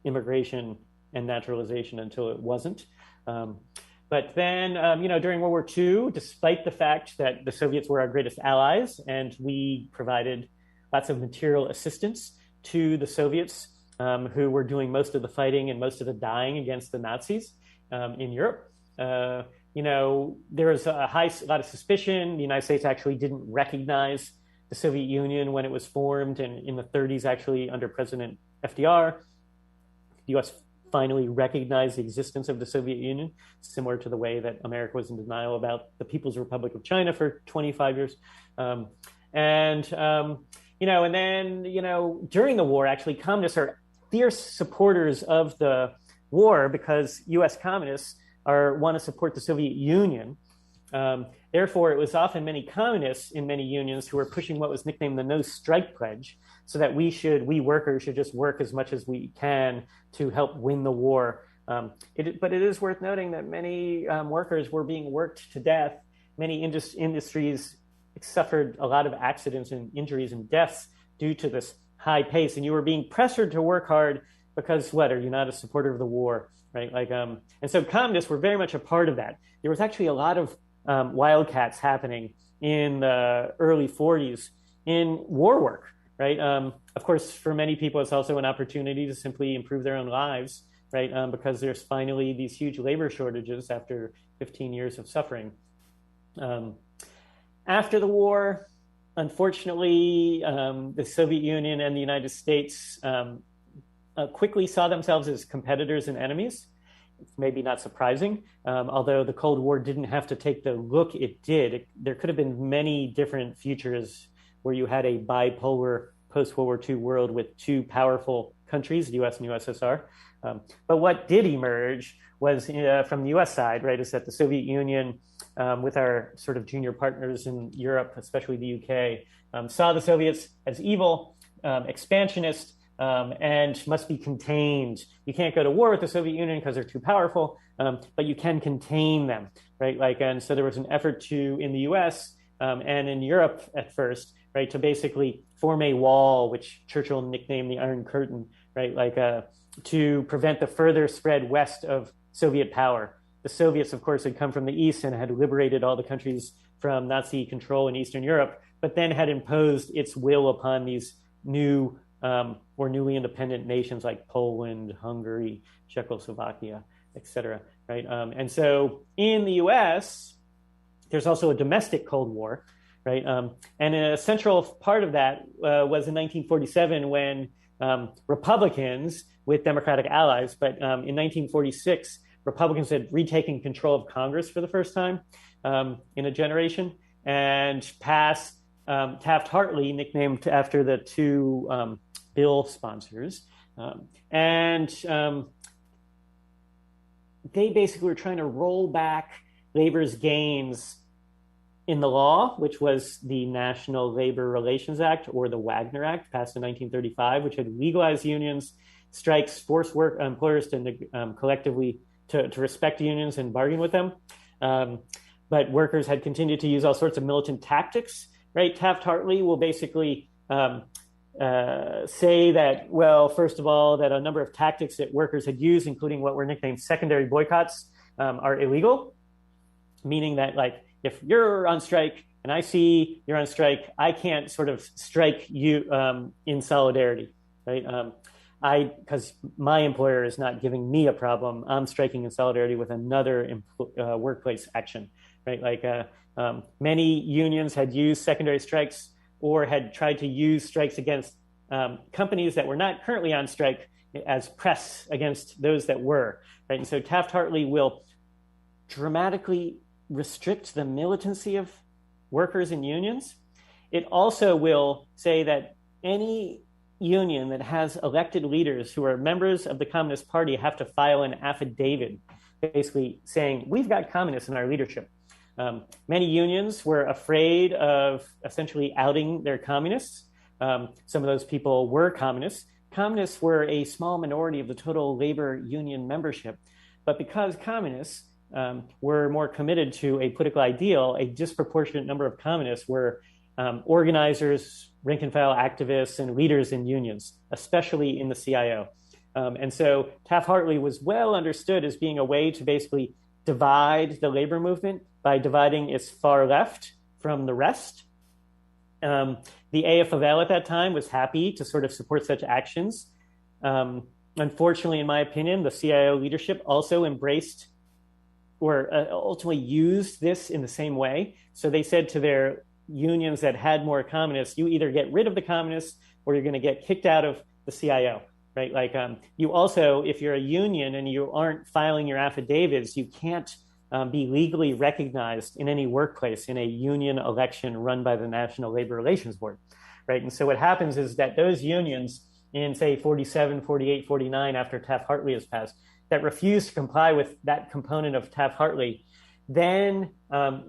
immigration and naturalization until it wasn't. But then, during World War II, despite the fact that the Soviets were our greatest allies and we provided lots of material assistance to the Soviets, who were doing most of the fighting and most of the dying against the Nazis in Europe, there was a lot of suspicion. The United States actually didn't recognize the Soviet Union when it was formed, and in the 30s, actually under President FDR, the U.S. finally recognized the existence of the Soviet Union, similar to the way that America was in denial about the People's Republic of China for 25 years. And then during the war, actually, communists are fierce supporters of the war because U.S. communists want to support the Soviet Union. Therefore, it was often many communists in many unions who were pushing what was nicknamed the no strike pledge, so that we workers should just work as much as we can to help win the war. But it is worth noting that many workers were being worked to death. Many industries suffered a lot of accidents and injuries and deaths due to this high pace, and you were being pressured to work hard because are you not a supporter of the war, right? And so communists were very much a part of that. There was actually a lot of wildcats happening in the early 40s in war work, right? Of course, for many people, it's also an opportunity to simply improve their own lives, right? Because there's finally these huge labor shortages after 15 years of suffering. After the war, unfortunately, the Soviet Union and the United States quickly saw themselves as competitors and enemies. It's maybe not surprising, although the Cold War didn't have to take the look it did. There could have been many different futures where you had a bipolar post-World War II world with two powerful countries, the US and USSR. But what did emerge was from the US side, right, is that the Soviet Union, with our sort of junior partners in Europe, especially the UK, saw the Soviets as evil, expansionist, and must be contained. You can't go to war with the Soviet Union because they're too powerful, but you can contain them, right? And so there was an effort in the US and in Europe at first, right, to basically form a wall, which Churchill nicknamed the Iron Curtain, right, to prevent the further spread west of Soviet power. The Soviets, of course, had come from the East and had liberated all the countries from Nazi control in Eastern Europe, but then had imposed its will upon these new or newly independent nations like Poland, Hungary, Czechoslovakia, etc. Right? And so in the U.S., there's also a domestic Cold War, right? And a central part of that was in 1947 when Republicans, with Democratic allies, but in 1946, Republicans had retaken control of Congress for the first time in a generation and passed Taft-Hartley, nicknamed after the two bill sponsors. And they basically were trying to roll back labor's gains in the law, which was the National Labor Relations Act, or the Wagner Act, passed in 1935, which had legalized unions, strikes, forced employers to collectively to respect unions and bargain with them. But workers had continued to use all sorts of militant tactics, right? Taft-Hartley will basically say that, well, first of all, that a number of tactics that workers had used, including what were nicknamed secondary boycotts, are illegal, meaning that, if you're on strike and I see you're on strike, I can't sort of strike you in solidarity, right? Because my employer is not giving me a problem, I'm striking in solidarity with another workplace action, right? Many unions had used secondary strikes or had tried to use strikes against companies that were not currently on strike as press against those that were, right? And so Taft-Hartley will dramatically restrict the militancy of workers and unions. It also will say that any union that has elected leaders who are members of the Communist Party have to file an affidavit basically saying, we've got communists in our leadership. Many unions were afraid of essentially outing their communists. Some of those people were communists. Communists were a small minority of the total labor union membership. But because communists were more committed to a political ideal, a disproportionate number of communists were organizers, rank and file activists, and leaders in unions, especially in the CIO. And so Taft-Hartley was well understood as being a way to basically divide the labor movement by dividing its far left from the rest. The AFL at that time was happy to sort of support such actions. Unfortunately, in my opinion, the CIO leadership also embraced or ultimately used this in the same way. So they said to their unions that had more communists, you either get rid of the communists or you're going to get kicked out of the CIO, right? Like you also, if you're a union and you aren't filing your affidavits, you can't be legally recognized in any workplace in a union election run by the National Labor Relations Board, right? And so what happens is that those unions in, say, 47, 48, 49, after Taft-Hartley is passed, that refuse to comply with that component of Taft-Hartley, then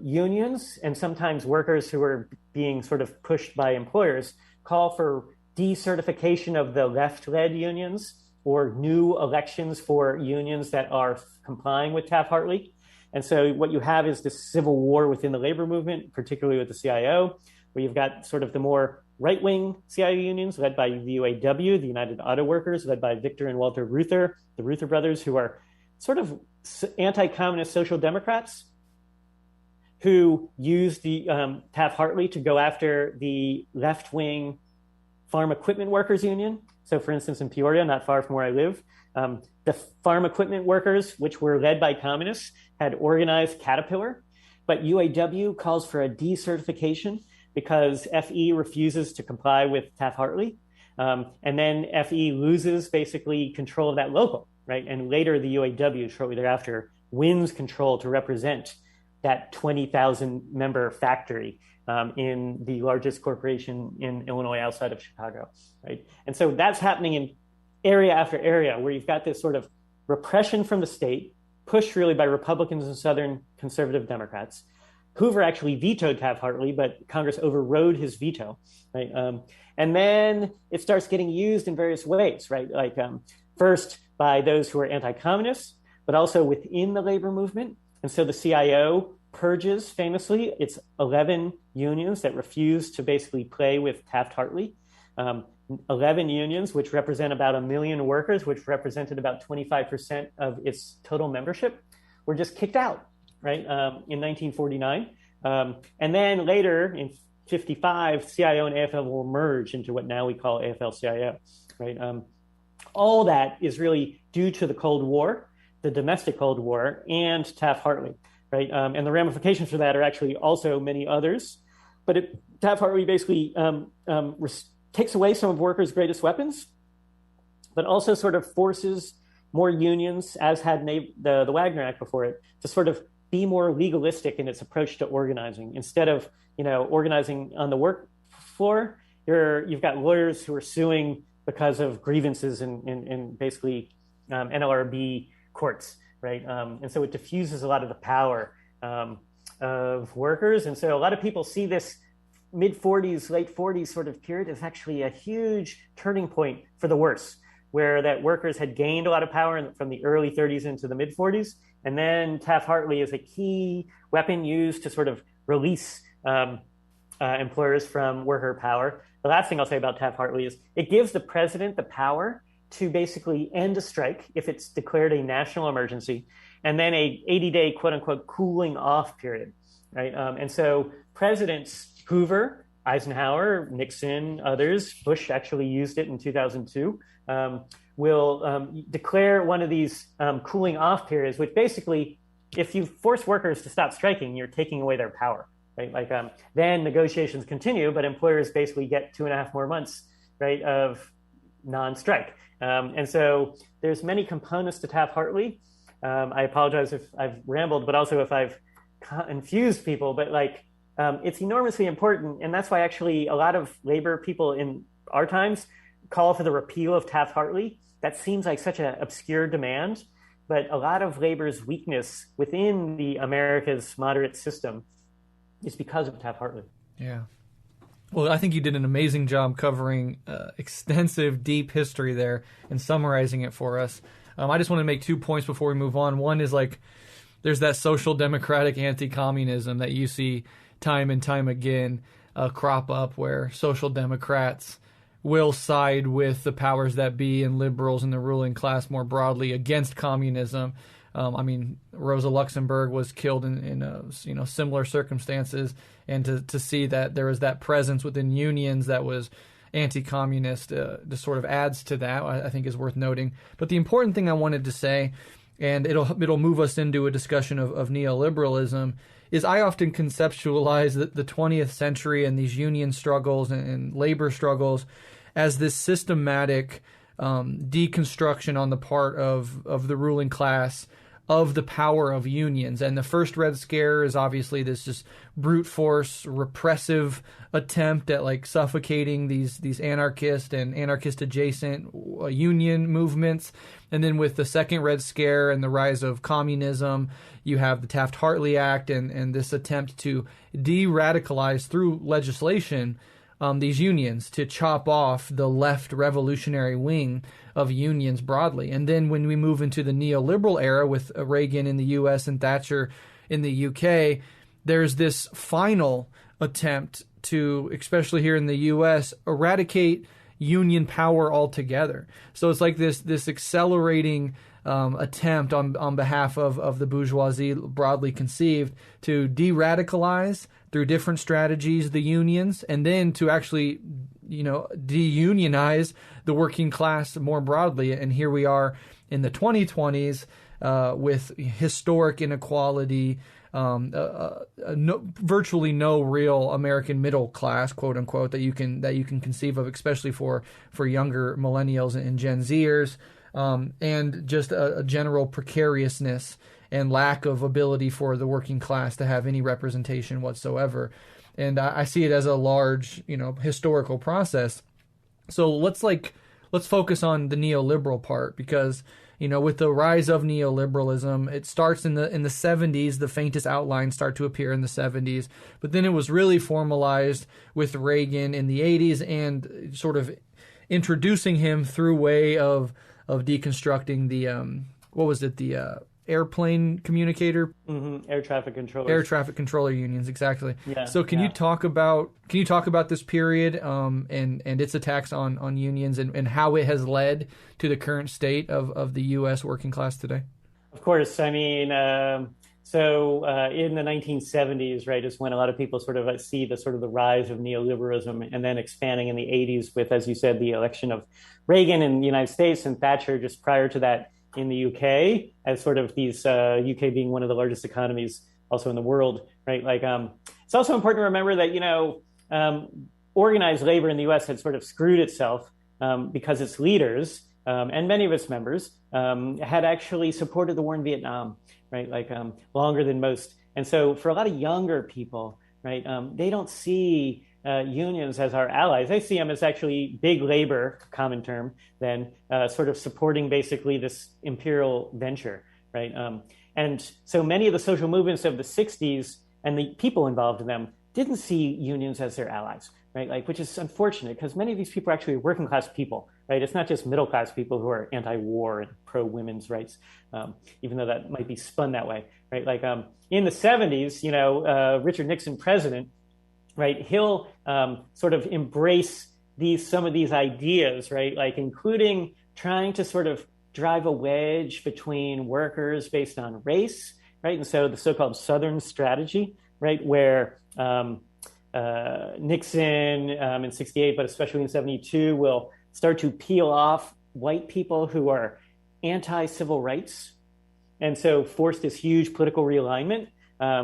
unions and sometimes workers who are being sort of pushed by employers call for decertification of the left-led unions or new elections for unions that are complying with Taft-Hartley. And so what you have is this civil war within the labor movement, particularly with the CIO, where you've got sort of the more right-wing CIO unions led by the UAW, the United Auto Workers, led by Victor and Walter Reuther, the Reuther brothers, who are sort of anti-communist social democrats who used the Taft-Hartley to go after the left-wing farm equipment workers union. So for instance, in Peoria, not far from where I live, the farm equipment workers, which were led by communists, had organized Caterpillar, but UAW calls for a decertification because FE refuses to comply with Taft-Hartley. And then FE loses basically control of that local, right? And later the UAW, shortly thereafter, wins control to represent that 20,000 member factory in the largest corporation in Illinois outside of Chicago, right? And so that's happening in area after area where you've got this sort of repression from the state, pushed really by Republicans and Southern conservative Democrats. Hoover actually vetoed Taft-Hartley, but Congress overrode his veto, right? And then it starts getting used in various ways, right? Like first by those who are anti-communists, but also within the labor movement. And so the CIO purges, famously, its 11 unions that refuse to basically play with Taft-Hartley. 11 unions, which represent about 1 million workers, which represented about 25% of its total membership, were just kicked out, right, in 1949. And then later, in 55, CIO and AFL will merge into what now we call AFL-CIO, right? All that is really due to the Cold War, the domestic Cold War, and Taft-Hartley, right? And the ramifications for that are actually also many others. But Taft-Hartley basically takes away some of workers' greatest weapons, but also sort of forces more unions, as had the Wagner Act before it, to sort of be more legalistic in its approach to organizing. Instead of organizing on the work floor, you've got lawyers who are suing because of grievances in basically NLRB courts, right? And so it diffuses a lot of the power of workers. And so a lot of people see this mid-40s, late 40s sort of period is actually a huge turning point for the worse, where that workers had gained a lot of power from the early 30s into the mid-40s. And then Taft-Hartley is a key weapon used to sort of release employers from worker power. The last thing I'll say about Taft-Hartley is it gives the president the power to basically end a strike if it's declared a national emergency, and then a 80-day, quote-unquote, cooling off period, right? And so presidents Hoover, Eisenhower, Nixon, others, Bush actually used it in 2002, will declare one of these cooling off periods, which basically, if you force workers to stop striking, you're taking away their power, right? Like then negotiations continue, but employers basically get 2.5 more months, right, of non-strike. And so there's many components to Taft-Hartley. I apologize if I've rambled, but also if I've confused people, but it's enormously important. And that's why actually a lot of labor people in our times call for the repeal of Taft-Hartley. That seems like such an obscure demand, but a lot of labor's weakness within the America's moderate system is because of Taft-Hartley. Yeah. Well, I think you did an amazing job covering extensive, deep history there and summarizing it for us. I just want to make 2 points before we move on. One is there's that social democratic anti-communism that you see time and time again crop up, where social democrats will side with the powers that be and liberals and the ruling class more broadly against communism. Rosa Luxemburg was killed in similar circumstances, and to see that there was that presence within unions that was anti-communist just sort of adds to that, I think is worth noting. But the important thing I wanted to say, and it'll move us into a discussion of neoliberalism, is I often conceptualize the 20th century and these union struggles and labor struggles as this systematic deconstruction on the part of the ruling class of the power of unions. And the first Red Scare is obviously this just brute force, repressive attempt at like suffocating these anarchist and anarchist adjacent union movements. And then with the second Red Scare and the rise of communism, you have the Taft-Hartley Act and this attempt to de-radicalize through legislation these unions, to chop off the left revolutionary wing of unions broadly. And then when we move into the neoliberal era with Reagan in the U.S. and Thatcher in the U.K., there's this final attempt to, especially here in the U.S., eradicate union power altogether. So it's like this accelerating attempt on behalf of the bourgeoisie, broadly conceived, to de-radicalize through different strategies the unions, and then to actually, de-unionize the working class more broadly. And here we are in the 2020s with historic inequality, virtually no real American middle class, quote unquote, that you can conceive of, especially for younger millennials and Gen Zers, and just a general precariousness and lack of ability for the working class to have any representation whatsoever. And I see it as a large, historical process. So let's focus on the neoliberal part, because, with the rise of neoliberalism, it starts in the 70s. The faintest outlines start to appear in the 70s, but then it was really formalized with Reagan in the 80s and sort of introducing him through way of deconstructing the airplane communicator, air traffic controller unions, exactly. Yeah, so can you talk about this period and its attacks on unions and how it has led to the current state of the U.S. working class today? Of course. I mean, so in the 1970s, right, is when a lot of people sort of see the rise of neoliberalism, and then expanding in the 80s with, as you said, the election of Reagan in the United States and Thatcher just prior to that in the UK, as sort of these UK being one of the largest economies also in the world, right? Like, it's also important to remember that, organized labor in the US had sort of screwed itself because its leaders and many of its members had actually supported the war in Vietnam, right? Like, longer than most. And so for a lot of younger people, right, they don't see unions as our allies. They see them as actually big labor, common term, then sort of supporting basically this imperial venture, right? And so many of the social movements of the 60s and the people involved in them didn't see unions as their allies, right? Like, which is unfortunate, because many of these people are actually working class people, right? It's not just middle class people who are anti-war and pro-women's rights, even though that might be spun that way, right? Like, in the 70s, Richard Nixon, president, right, he'll sort of embrace some of these ideas, right, like including trying to sort of drive a wedge between workers based on race, right? And so the so-called Southern strategy, right, where Nixon in 68, but especially in 72, will start to peel off white people who are anti-civil rights, and so force this huge political realignment,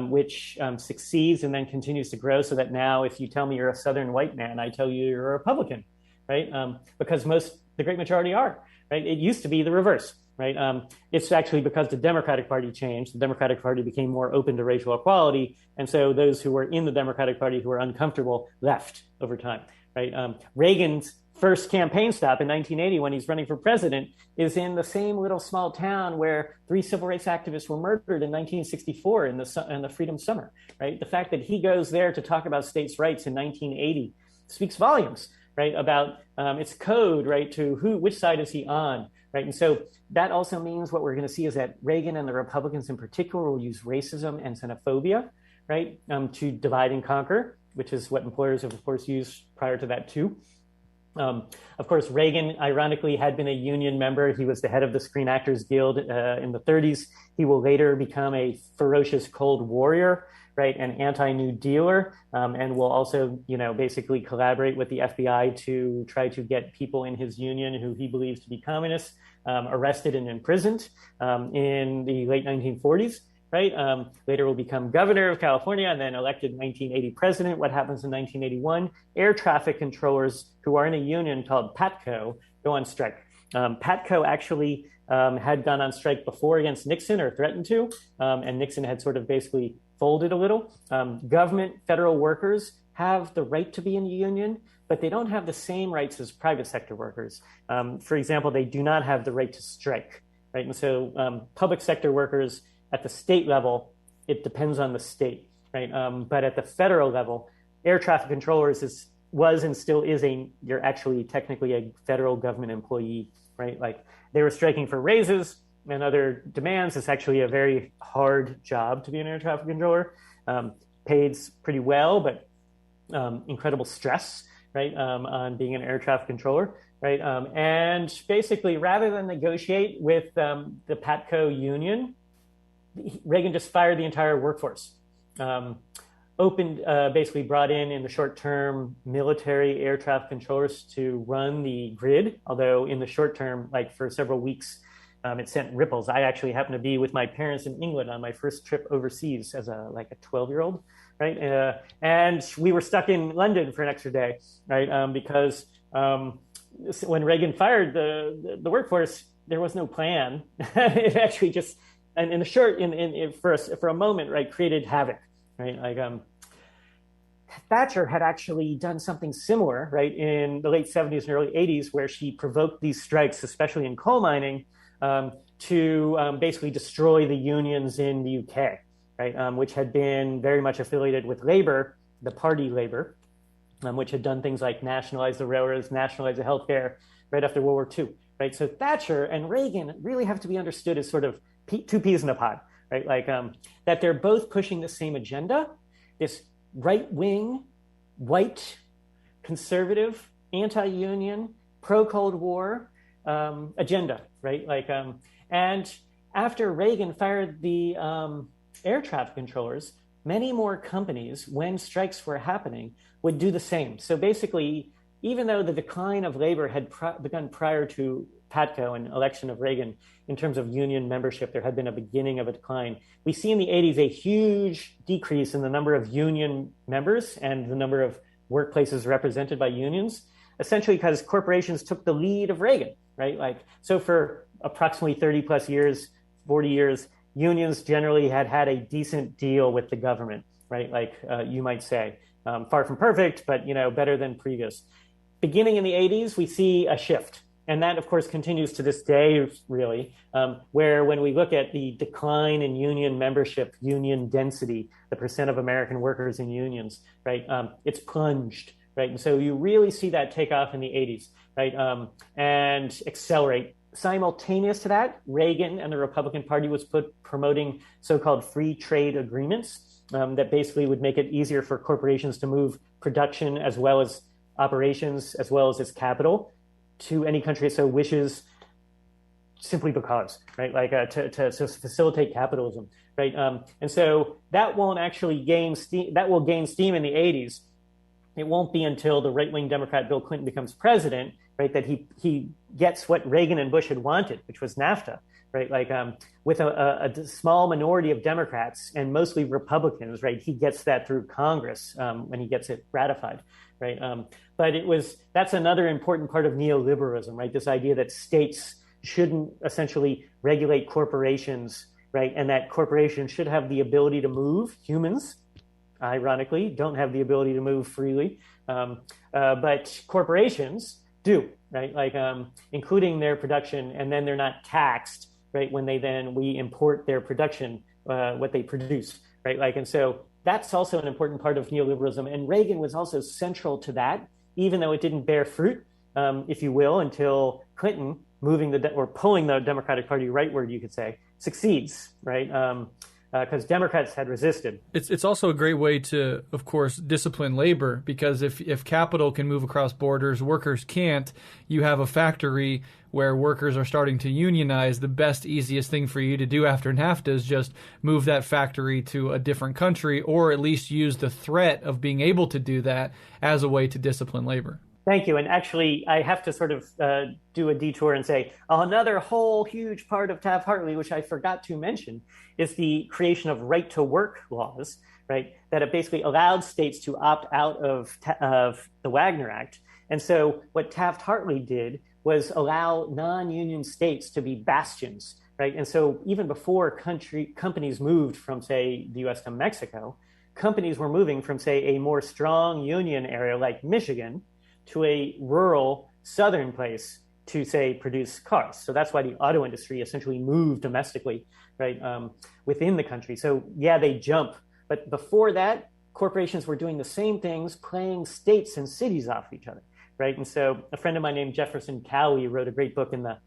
which succeeds and then continues to grow, so that now if you tell me you're a Southern white man, I tell you you're a Republican, right? Because the great majority are, right? It used to be the reverse, right? It's actually because the Democratic Party changed. The Democratic Party became more open to racial equality, and so those who were in the Democratic Party who were uncomfortable left over time, right? Reagan's first campaign stop in 1980, when he's running for president, is in the same little small town where 3 civil rights activists were murdered in 1964 in the Freedom Summer, right? The fact that he goes there to talk about states' rights in 1980 speaks volumes, right, about its code, right, to which side is he on, right? And so that also means what we're going to see is that Reagan and the Republicans in particular will use racism and xenophobia, right, to divide and conquer, which is what employers have, of course, used prior to that too. Of course, Reagan, ironically, had been a union member. He was the head of the Screen Actors Guild in the 30s. He will later become a ferocious Cold Warrior, right, an anti-New Dealer, and will also, basically collaborate with the FBI to try to get people in his union who he believes to be communists arrested and imprisoned in the late 1940s. right? Later will become governor of California and then elected 1980 president. What happens in 1981? Air traffic controllers who are in a union called PATCO go on strike. PATCO actually had gone on strike before against Nixon, or threatened to, and Nixon had sort of basically folded a little. Government federal workers have the right to be in a union, but they don't have the same rights as private sector workers. For example, they do not have the right to strike, right? And so public sector workers at the state level, it depends on the state, right? But at the federal level, air traffic controllers was and still is you're actually technically a federal government employee, right? Like they were striking for raises and other demands. It's actually a very hard job to be an air traffic controller. Paid pretty well, but incredible stress, right, on being an air traffic controller, right? And basically, rather than negotiate with the PATCO union, Reagan just fired the entire workforce. Basically brought in the short term military air traffic controllers to run the grid, although in the short term, like for several weeks, it sent ripples. I actually happened to be with my parents in England on my first trip overseas as a 12-year-old, right? And we were stuck in London for an extra day, right? Because when Reagan fired the workforce, there was no plan. It actually just, and in the short, for a moment, right, created havoc, right? Like Thatcher had actually done something similar, right, in the late 70s and early 80s, where she provoked these strikes, especially in coal mining, to basically destroy the unions in the UK, right, which had been very much affiliated with Labour, the party Labour, which had done things like nationalize the railroads, nationalize the healthcare right after World War II, right? So Thatcher and Reagan really have to be understood as sort of two peas in a pod, right? Like that they're both pushing the same agenda, this right-wing, white, conservative, anti-union, pro-Cold War agenda, right? Like, and after Reagan fired the air traffic controllers, many more companies, when strikes were happening, would do the same. So basically, even though the decline of labor had begun prior to PATCO and election of Reagan in terms of union membership, there had been a beginning of a decline. We see in the 80s a huge decrease in the number of union members and the number of workplaces represented by unions, essentially because corporations took the lead of Reagan, right? Like, so for approximately 30 plus years, 40 years, unions generally had a decent deal with the government, right? Like you might say, far from perfect, but better than previous. Beginning in the 80s, we see a shift. And that, of course, continues to this day, really, where when we look at the decline in union membership, union density, the percent of American workers in unions, right, it's plunged, right? And so you really see that take off in the 80s, right, and accelerate. Simultaneous to that, Reagan and the Republican Party was promoting so-called free trade agreements that basically would make it easier for corporations to move production as well as operations as well as its capital to any country it so wishes, simply because, right? Like to facilitate capitalism, right? And so that won't actually gain steam. That will gain steam in the 80s. It won't be until the right-wing Democrat Bill Clinton becomes president, right, that he gets what Reagan and Bush had wanted, which was NAFTA, right? Like with a small minority of Democrats and mostly Republicans, right? He gets that through Congress when he gets it ratified, right? But that's another important part of neoliberalism, right? This idea that states shouldn't essentially regulate corporations, right? And that corporations should have the ability to move. Humans, ironically, don't have the ability to move freely, but corporations do, right? Like including their production, and then they're not taxed, right? When we import their production, what they produce, right? Like, and so that's also an important part of neoliberalism. And Reagan was also central to that, even though it didn't bear fruit, if you will, until Clinton pulling the Democratic Party rightward, you could say, succeeds, right? Because Democrats had resisted. It's also a great way to, of course, discipline labor, because if capital can move across borders, workers can't. You have a factory where workers are starting to unionize. The best, easiest thing for you to do after NAFTA is just move that factory to a different country, or at least use the threat of being able to do that as a way to discipline labor. Thank you. And actually, I have to sort of do a detour and say another whole huge part of Taft-Hartley, which I forgot to mention, is the creation of right to work laws, right? That it basically allowed states to opt out of the Wagner Act. And so what Taft-Hartley did was allow non-union states to be bastions, right? And so even before companies moved from, say, the US to Mexico, companies were moving from, say, a more strong union area like Michigan to a rural southern place to, say, produce cars. So that's why the auto industry essentially moved domestically, right, within the country. So yeah, they jump. But before that, corporations were doing the same things, playing states and cities off each other, right? And so a friend of mine named Jefferson Cowie wrote a great book in the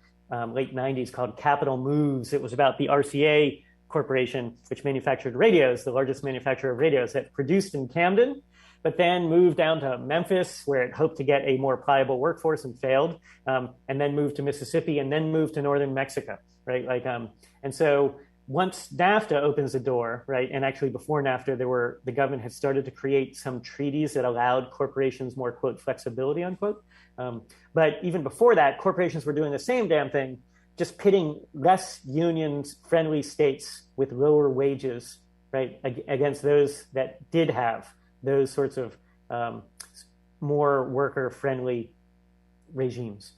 late 90s called Capital Moves. It was about the RCA Corporation, which manufactured radios, the largest manufacturer of radios, that produced in Camden, but then moved down to Memphis, where it hoped to get a more pliable workforce and failed, and then moved to Mississippi, and then moved to northern Mexico, right? And so once NAFTA opens the door, right, and actually before NAFTA, the government had started to create some treaties that allowed corporations more, quote, flexibility, unquote. But even before that, corporations were doing the same damn thing, just pitting less union-friendly states with lower wages, right, against those that did have those sorts of more worker-friendly regimes.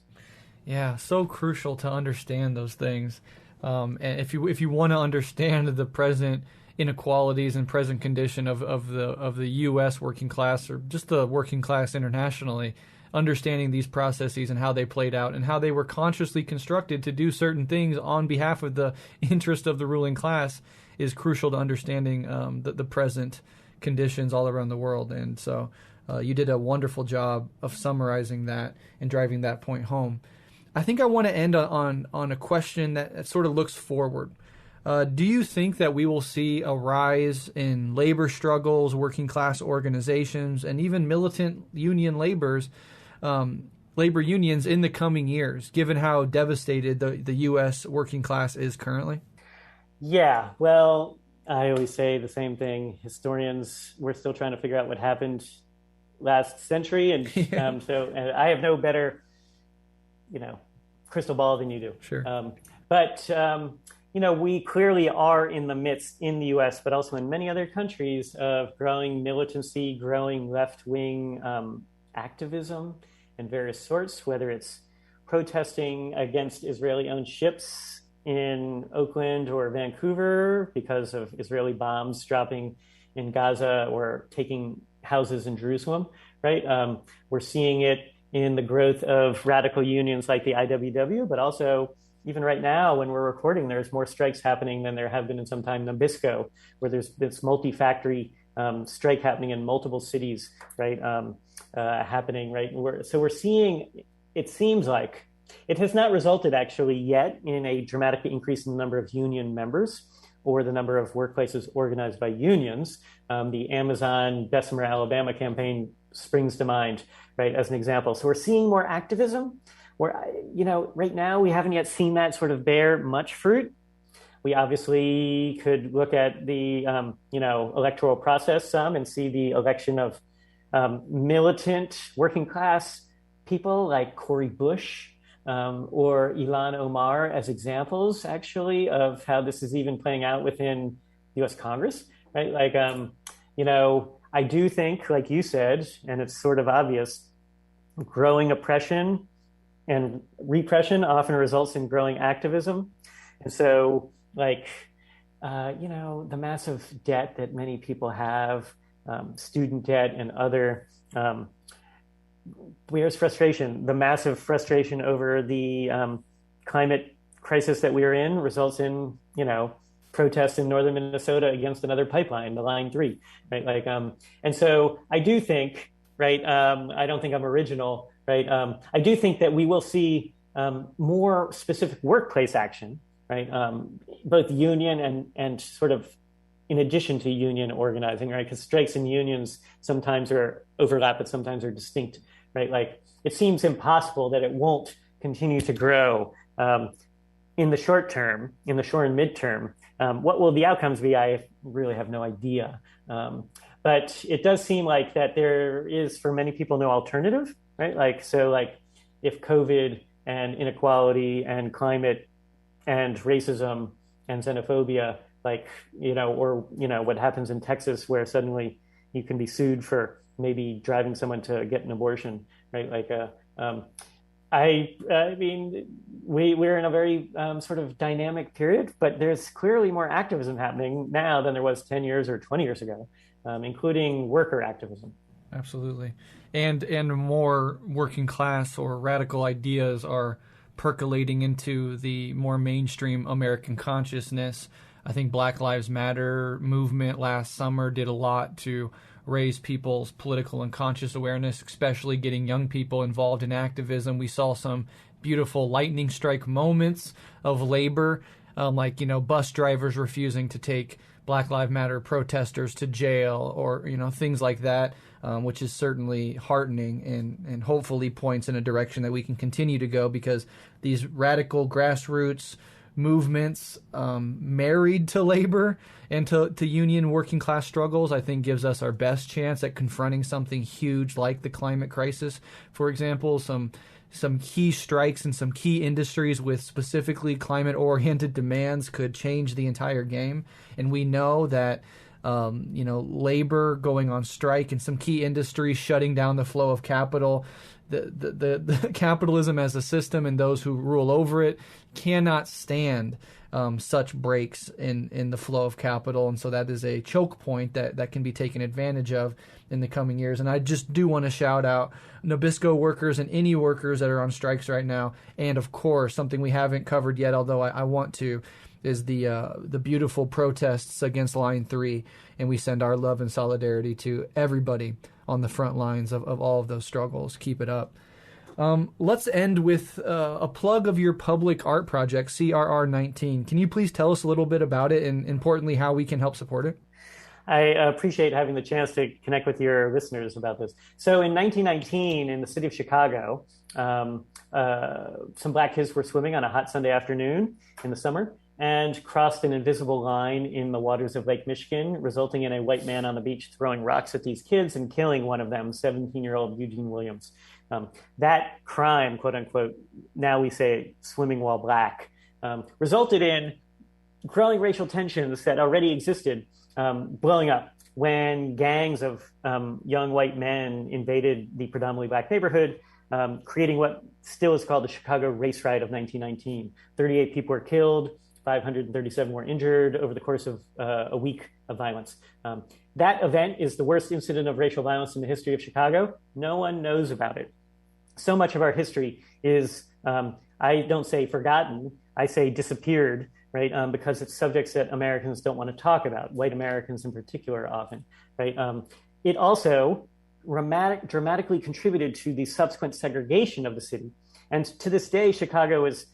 Yeah, so crucial to understand those things. And if you want to understand the present inequalities and present condition of the U.S. working class, or just the working class internationally, understanding these processes and how they played out and how they were consciously constructed to do certain things on behalf of the interest of the ruling class is crucial to understanding the present conditions all around the world. And so you did a wonderful job of summarizing that and driving that point home. I think I want to end on a question that sort of looks forward. Do you think that we will see a rise in labor struggles, working class organizations, and even militant labor unions in the coming years, given how devastated the U.S. working class is currently? Yeah, well, I always say the same thing. Historians, we're still trying to figure out what happened last century. And so I have no better, crystal ball than you do. Sure. But we clearly are in the midst in the U.S., but also in many other countries, of growing militancy, growing left-wing activism in various sorts, whether it's protesting against Israeli-owned ships in Oakland or Vancouver because of Israeli bombs dropping in Gaza or taking houses in Jerusalem, right? We're seeing it in the growth of radical unions like the IWW, but also even right now when we're recording, there's more strikes happening than there have been in some time. Nabisco, where there's this multi-factory strike happening in multiple cities, right? Happening, right? So we're seeing, it seems like, it has not resulted actually yet in a dramatic increase in the number of union members or the number of workplaces organized by unions. The Amazon Bessemer, Alabama campaign springs to mind, right, as an example. So we're seeing more activism where, right now we haven't yet seen that sort of bear much fruit. We obviously could look at the, electoral process some and see the election of militant working class people like Cori Bush, or Ilhan Omar as examples, actually, of how this is even playing out within U.S. Congress, right? I do think, like you said, and it's sort of obvious, growing oppression and repression often results in growing activism. And so, the massive debt that many people have, student debt and other there's frustration. The massive frustration over the climate crisis that we are in results in, protests in northern Minnesota against another pipeline, the Line 3, right? And so I do think, right, I don't think I'm original, right? I do think that we will see more specific workplace action, right? Both union and sort of in addition to union organizing, right? Because strikes and unions sometimes are overlap, but sometimes are distinct, right? It seems impossible that it won't continue to grow in the short term, in the short and midterm. What will the outcomes be? I really have no idea. But it does seem like that there is, for many people, no alternative, right? Like if COVID and inequality and climate and racism and xenophobia, or what happens in Texas where suddenly you can be sued for maybe driving someone to get an abortion, right? I mean, we're in a very sort of dynamic period, but there's clearly more activism happening now than there was 10 years or 20 years ago, including worker activism. Absolutely. And more working class or radical ideas are percolating into the more mainstream American consciousness. I think Black Lives Matter movement last summer did a lot to raise people's political and conscious awareness, especially getting young people involved in activism. We saw some beautiful lightning strike moments of labor, bus drivers refusing to take Black Lives Matter protesters to jail, or things like that, which is certainly heartening and hopefully points in a direction that we can continue to go, because these radical grassroots movements married to labor and to union working class struggles, I think gives us our best chance at confronting something huge like the climate crisis. For example, some key strikes in some key industries with specifically climate-oriented demands could change the entire game. And we know that labor going on strike in some key industries, shutting down the flow of capital, the capitalism as a system and those who rule over it cannot stand such breaks in the flow of capital. And so that is a choke point that can be taken advantage of in the coming years. And I just do want to shout out Nabisco workers and any workers that are on strikes right now. And of course, something we haven't covered yet, although I want to, is the beautiful protests against Line 3. And we send our love and solidarity to everybody on the front lines of all of those struggles. Keep it up. Let's end with a plug of your public art project, CRR19. Can you please tell us a little bit about it and, importantly, how we can help support it? I appreciate having the chance to connect with your listeners about this. So in 1919, in the city of Chicago, some Black kids were swimming on a hot Sunday afternoon in the summer and crossed an invisible line in the waters of Lake Michigan, resulting in a white man on the beach throwing rocks at these kids and killing one of them, 17-year-old Eugene Williams. That crime, quote unquote, now we say swimming while Black, resulted in growing racial tensions that already existed blowing up when gangs of young white men invaded the predominantly Black neighborhood, creating what still is called the Chicago Race Riot of 1919. 38 people were killed, 537 were injured over the course of a week of violence. That event is the worst incident of racial violence in the history of Chicago. No one knows about it. So much of our history is, I don't say forgotten, I say disappeared, right? Because it's subjects that Americans don't want to talk about, white Americans in particular often, right? It also dramatically contributed to the subsequent segregation of the city. And to this day, Chicago is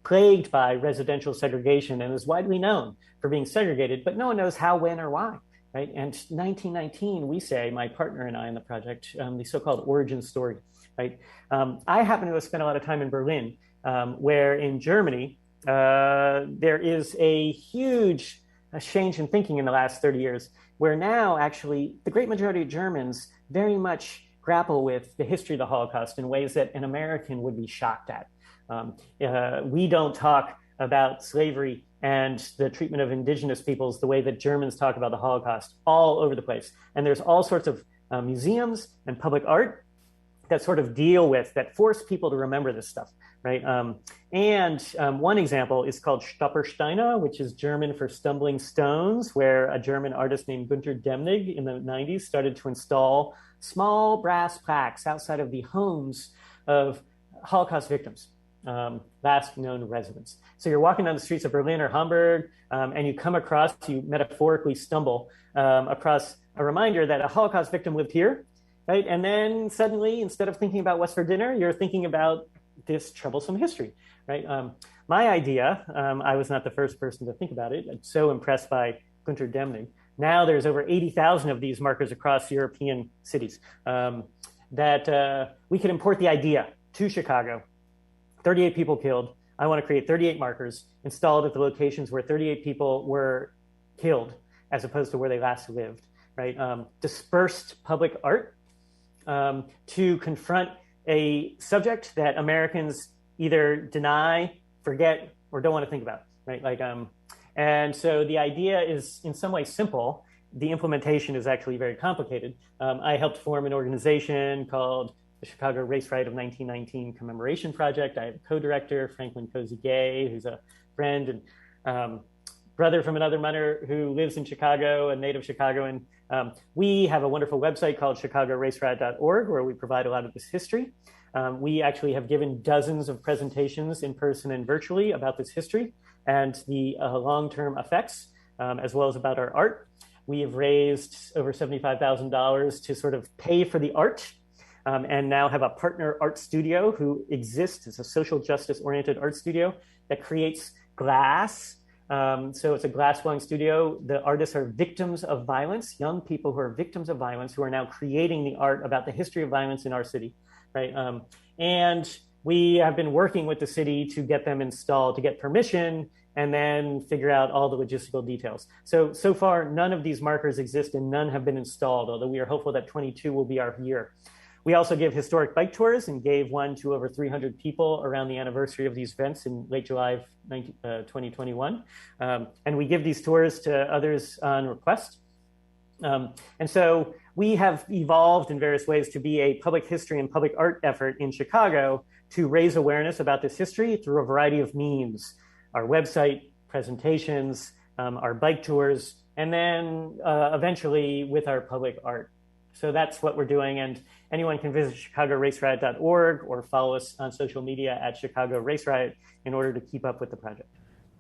plagued by residential segregation and is widely known for being segregated, but no one knows how, when, or why, right? And 1919, we say, my partner and I in the project, the so-called origin story, right? I happen to have spent a lot of time in Berlin, where in Germany, there is a huge change in thinking in the last 30 years, where now actually the great majority of Germans very much grapple with the history of the Holocaust in ways that an American would be shocked at. We don't talk about slavery and the treatment of indigenous peoples the way that Germans talk about the Holocaust all over the place. And there's all sorts of museums and public art that sort of deal with, that force people to remember this stuff, right? One example is called Stolpersteine, which is German for stumbling stones, where a German artist named Günter Demnig in the 90s started to install small brass plaques outside of the homes of Holocaust victims, last known residents. So you're walking down the streets of Berlin or Hamburg, and you metaphorically stumble across a reminder that a Holocaust victim lived here, right? And then suddenly, instead of thinking about what's for dinner, you're thinking about this troublesome history, right? My idea, I was not the first person to think about it. I'm so impressed by Günter Demnig. Now there's over 80,000 of these markers across European cities that we could import the idea to Chicago. 38 people killed. I want to create 38 markers, installed at the locations where 38 people were killed, as opposed to where they last lived, right? Dispersed public art, to confront a subject that Americans either deny, forget, or don't want to think about, right? And so the idea is in some ways simple. The implementation is actually very complicated. I helped form an organization called the Chicago Race Riot of 1919 Commemoration Project. I have a co-director, Franklin Cozy Gay, who's a friend and brother from another mother who lives in Chicago, a native Chicagoan. We have a wonderful website called chicagoraceriot.org where we provide a lot of this history. We actually have given dozens of presentations in person and virtually about this history and the long-term effects, as well as about our art. We have raised over $75,000 to sort of pay for the art, and now have a partner art studio who exists. It's a social justice-oriented art studio that creates glass. So it's a glass-blowing studio. The artists are victims of violence, young people who are victims of violence who are now creating the art about the history of violence in our city, right? And we have been working with the city to get them installed, to get permission, and then figure out all the logistical details. So far, none of these markers exist and none have been installed, although we are hopeful that 22 will be our year. We also give historic bike tours and gave one to over 300 people around the anniversary of these events in late July of 2021. And we give these tours to others on request. And so we have evolved in various ways to be a public history and public art effort in Chicago to raise awareness about this history through a variety of means. Our website, presentations, our bike tours, and then eventually with our public art. So that's what we're doing. And anyone can visit chicagoraceriot.org or follow us on social media at Chicago Race Riot in order to keep up with the project.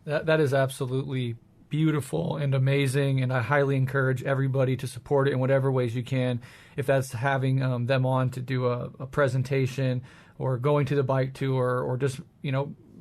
That is absolutely beautiful and amazing. And I highly encourage everybody to support it in whatever ways you can. If that's having them on to do a presentation or going to the bike tour or just,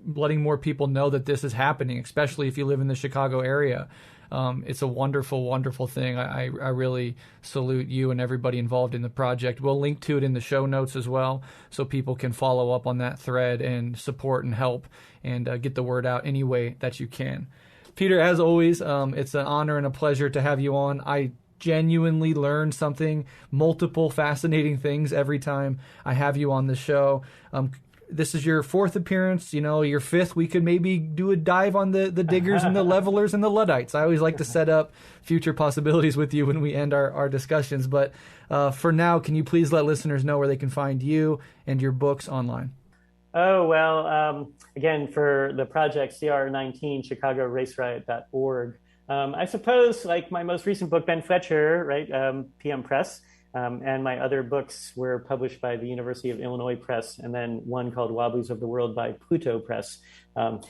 letting more people know that this is happening, especially if you live in the Chicago area. It's a wonderful, wonderful thing. I really salute you and everybody involved in the project. We'll link to it in the show notes as well, so people can follow up on that thread and support and help and get the word out any way that you can. Peter, as always, it's an honor and a pleasure to have you on. I genuinely learn something, multiple fascinating things every time I have you on the show. This is your fourth appearance, your fifth. We could maybe do a dive on the diggers and the levelers and the Luddites. I always like to set up future possibilities with you when we end our discussions. But for now, can you please let listeners know where they can find you and your books online? Oh, well, again, for the project CR19, chicagoraceriot.org. I suppose, like my most recent book, Ben Fletcher, right, PM Press, and my other books were published by the University of Illinois Press, and then one called Wobblies of the World by Pluto Press. All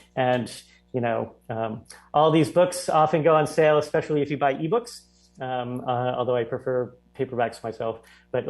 these books often go on sale, especially if you buy ebooks, although I prefer paperbacks myself. But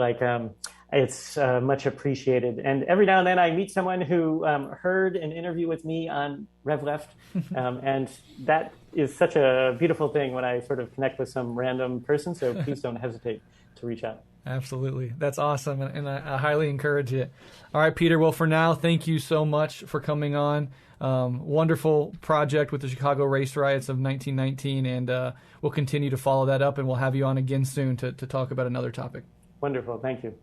it's much appreciated. And every now and then I meet someone who heard an interview with me on Rev Left, and that is such a beautiful thing when I sort of connect with some random person. So please don't hesitate to reach out. Absolutely. That's awesome. And I highly encourage it. All right, Peter. Well, for now, thank you so much for coming on. Wonderful project with the Chicago Race Riots of 1919. And we'll continue to follow that up, and we'll have you on again soon to talk about another topic. Wonderful. Thank you.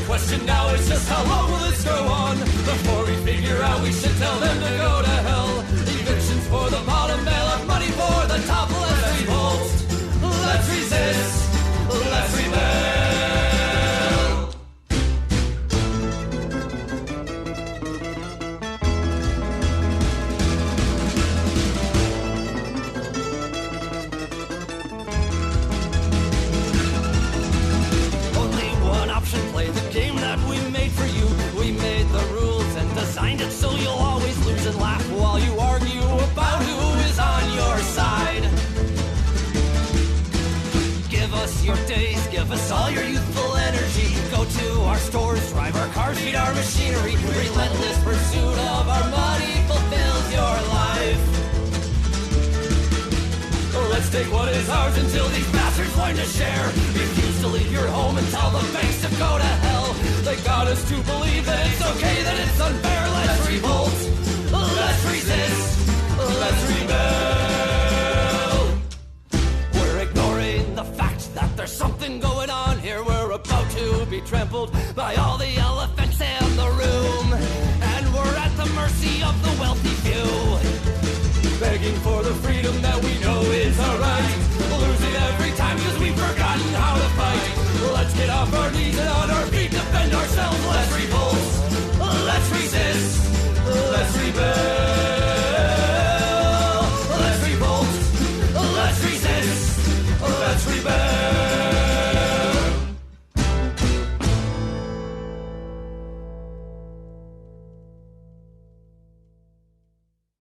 Question now is just how long will this go on before we figure out we should tell them to go to hell. Evictions for the bottom, bail up money for the top. Let's revolt, let's resist, let's rebel. Play the game that we made for you. We made the rules and designed it so you'll always lose and laugh your days, give us all your youthful energy. Go to our stores, drive our cars, feed our machinery. Relentless pursuit of our money fulfills your life. Let's take what is ours until these bastards learn to share. Refuse to leave your home and tell the banks to go to hell. They got us to believe that it's okay, that it's unfair. Let's revolt, let's resist, let's rebel. We're ignoring the fact that there's something going on here. We're about to be trampled by all the elements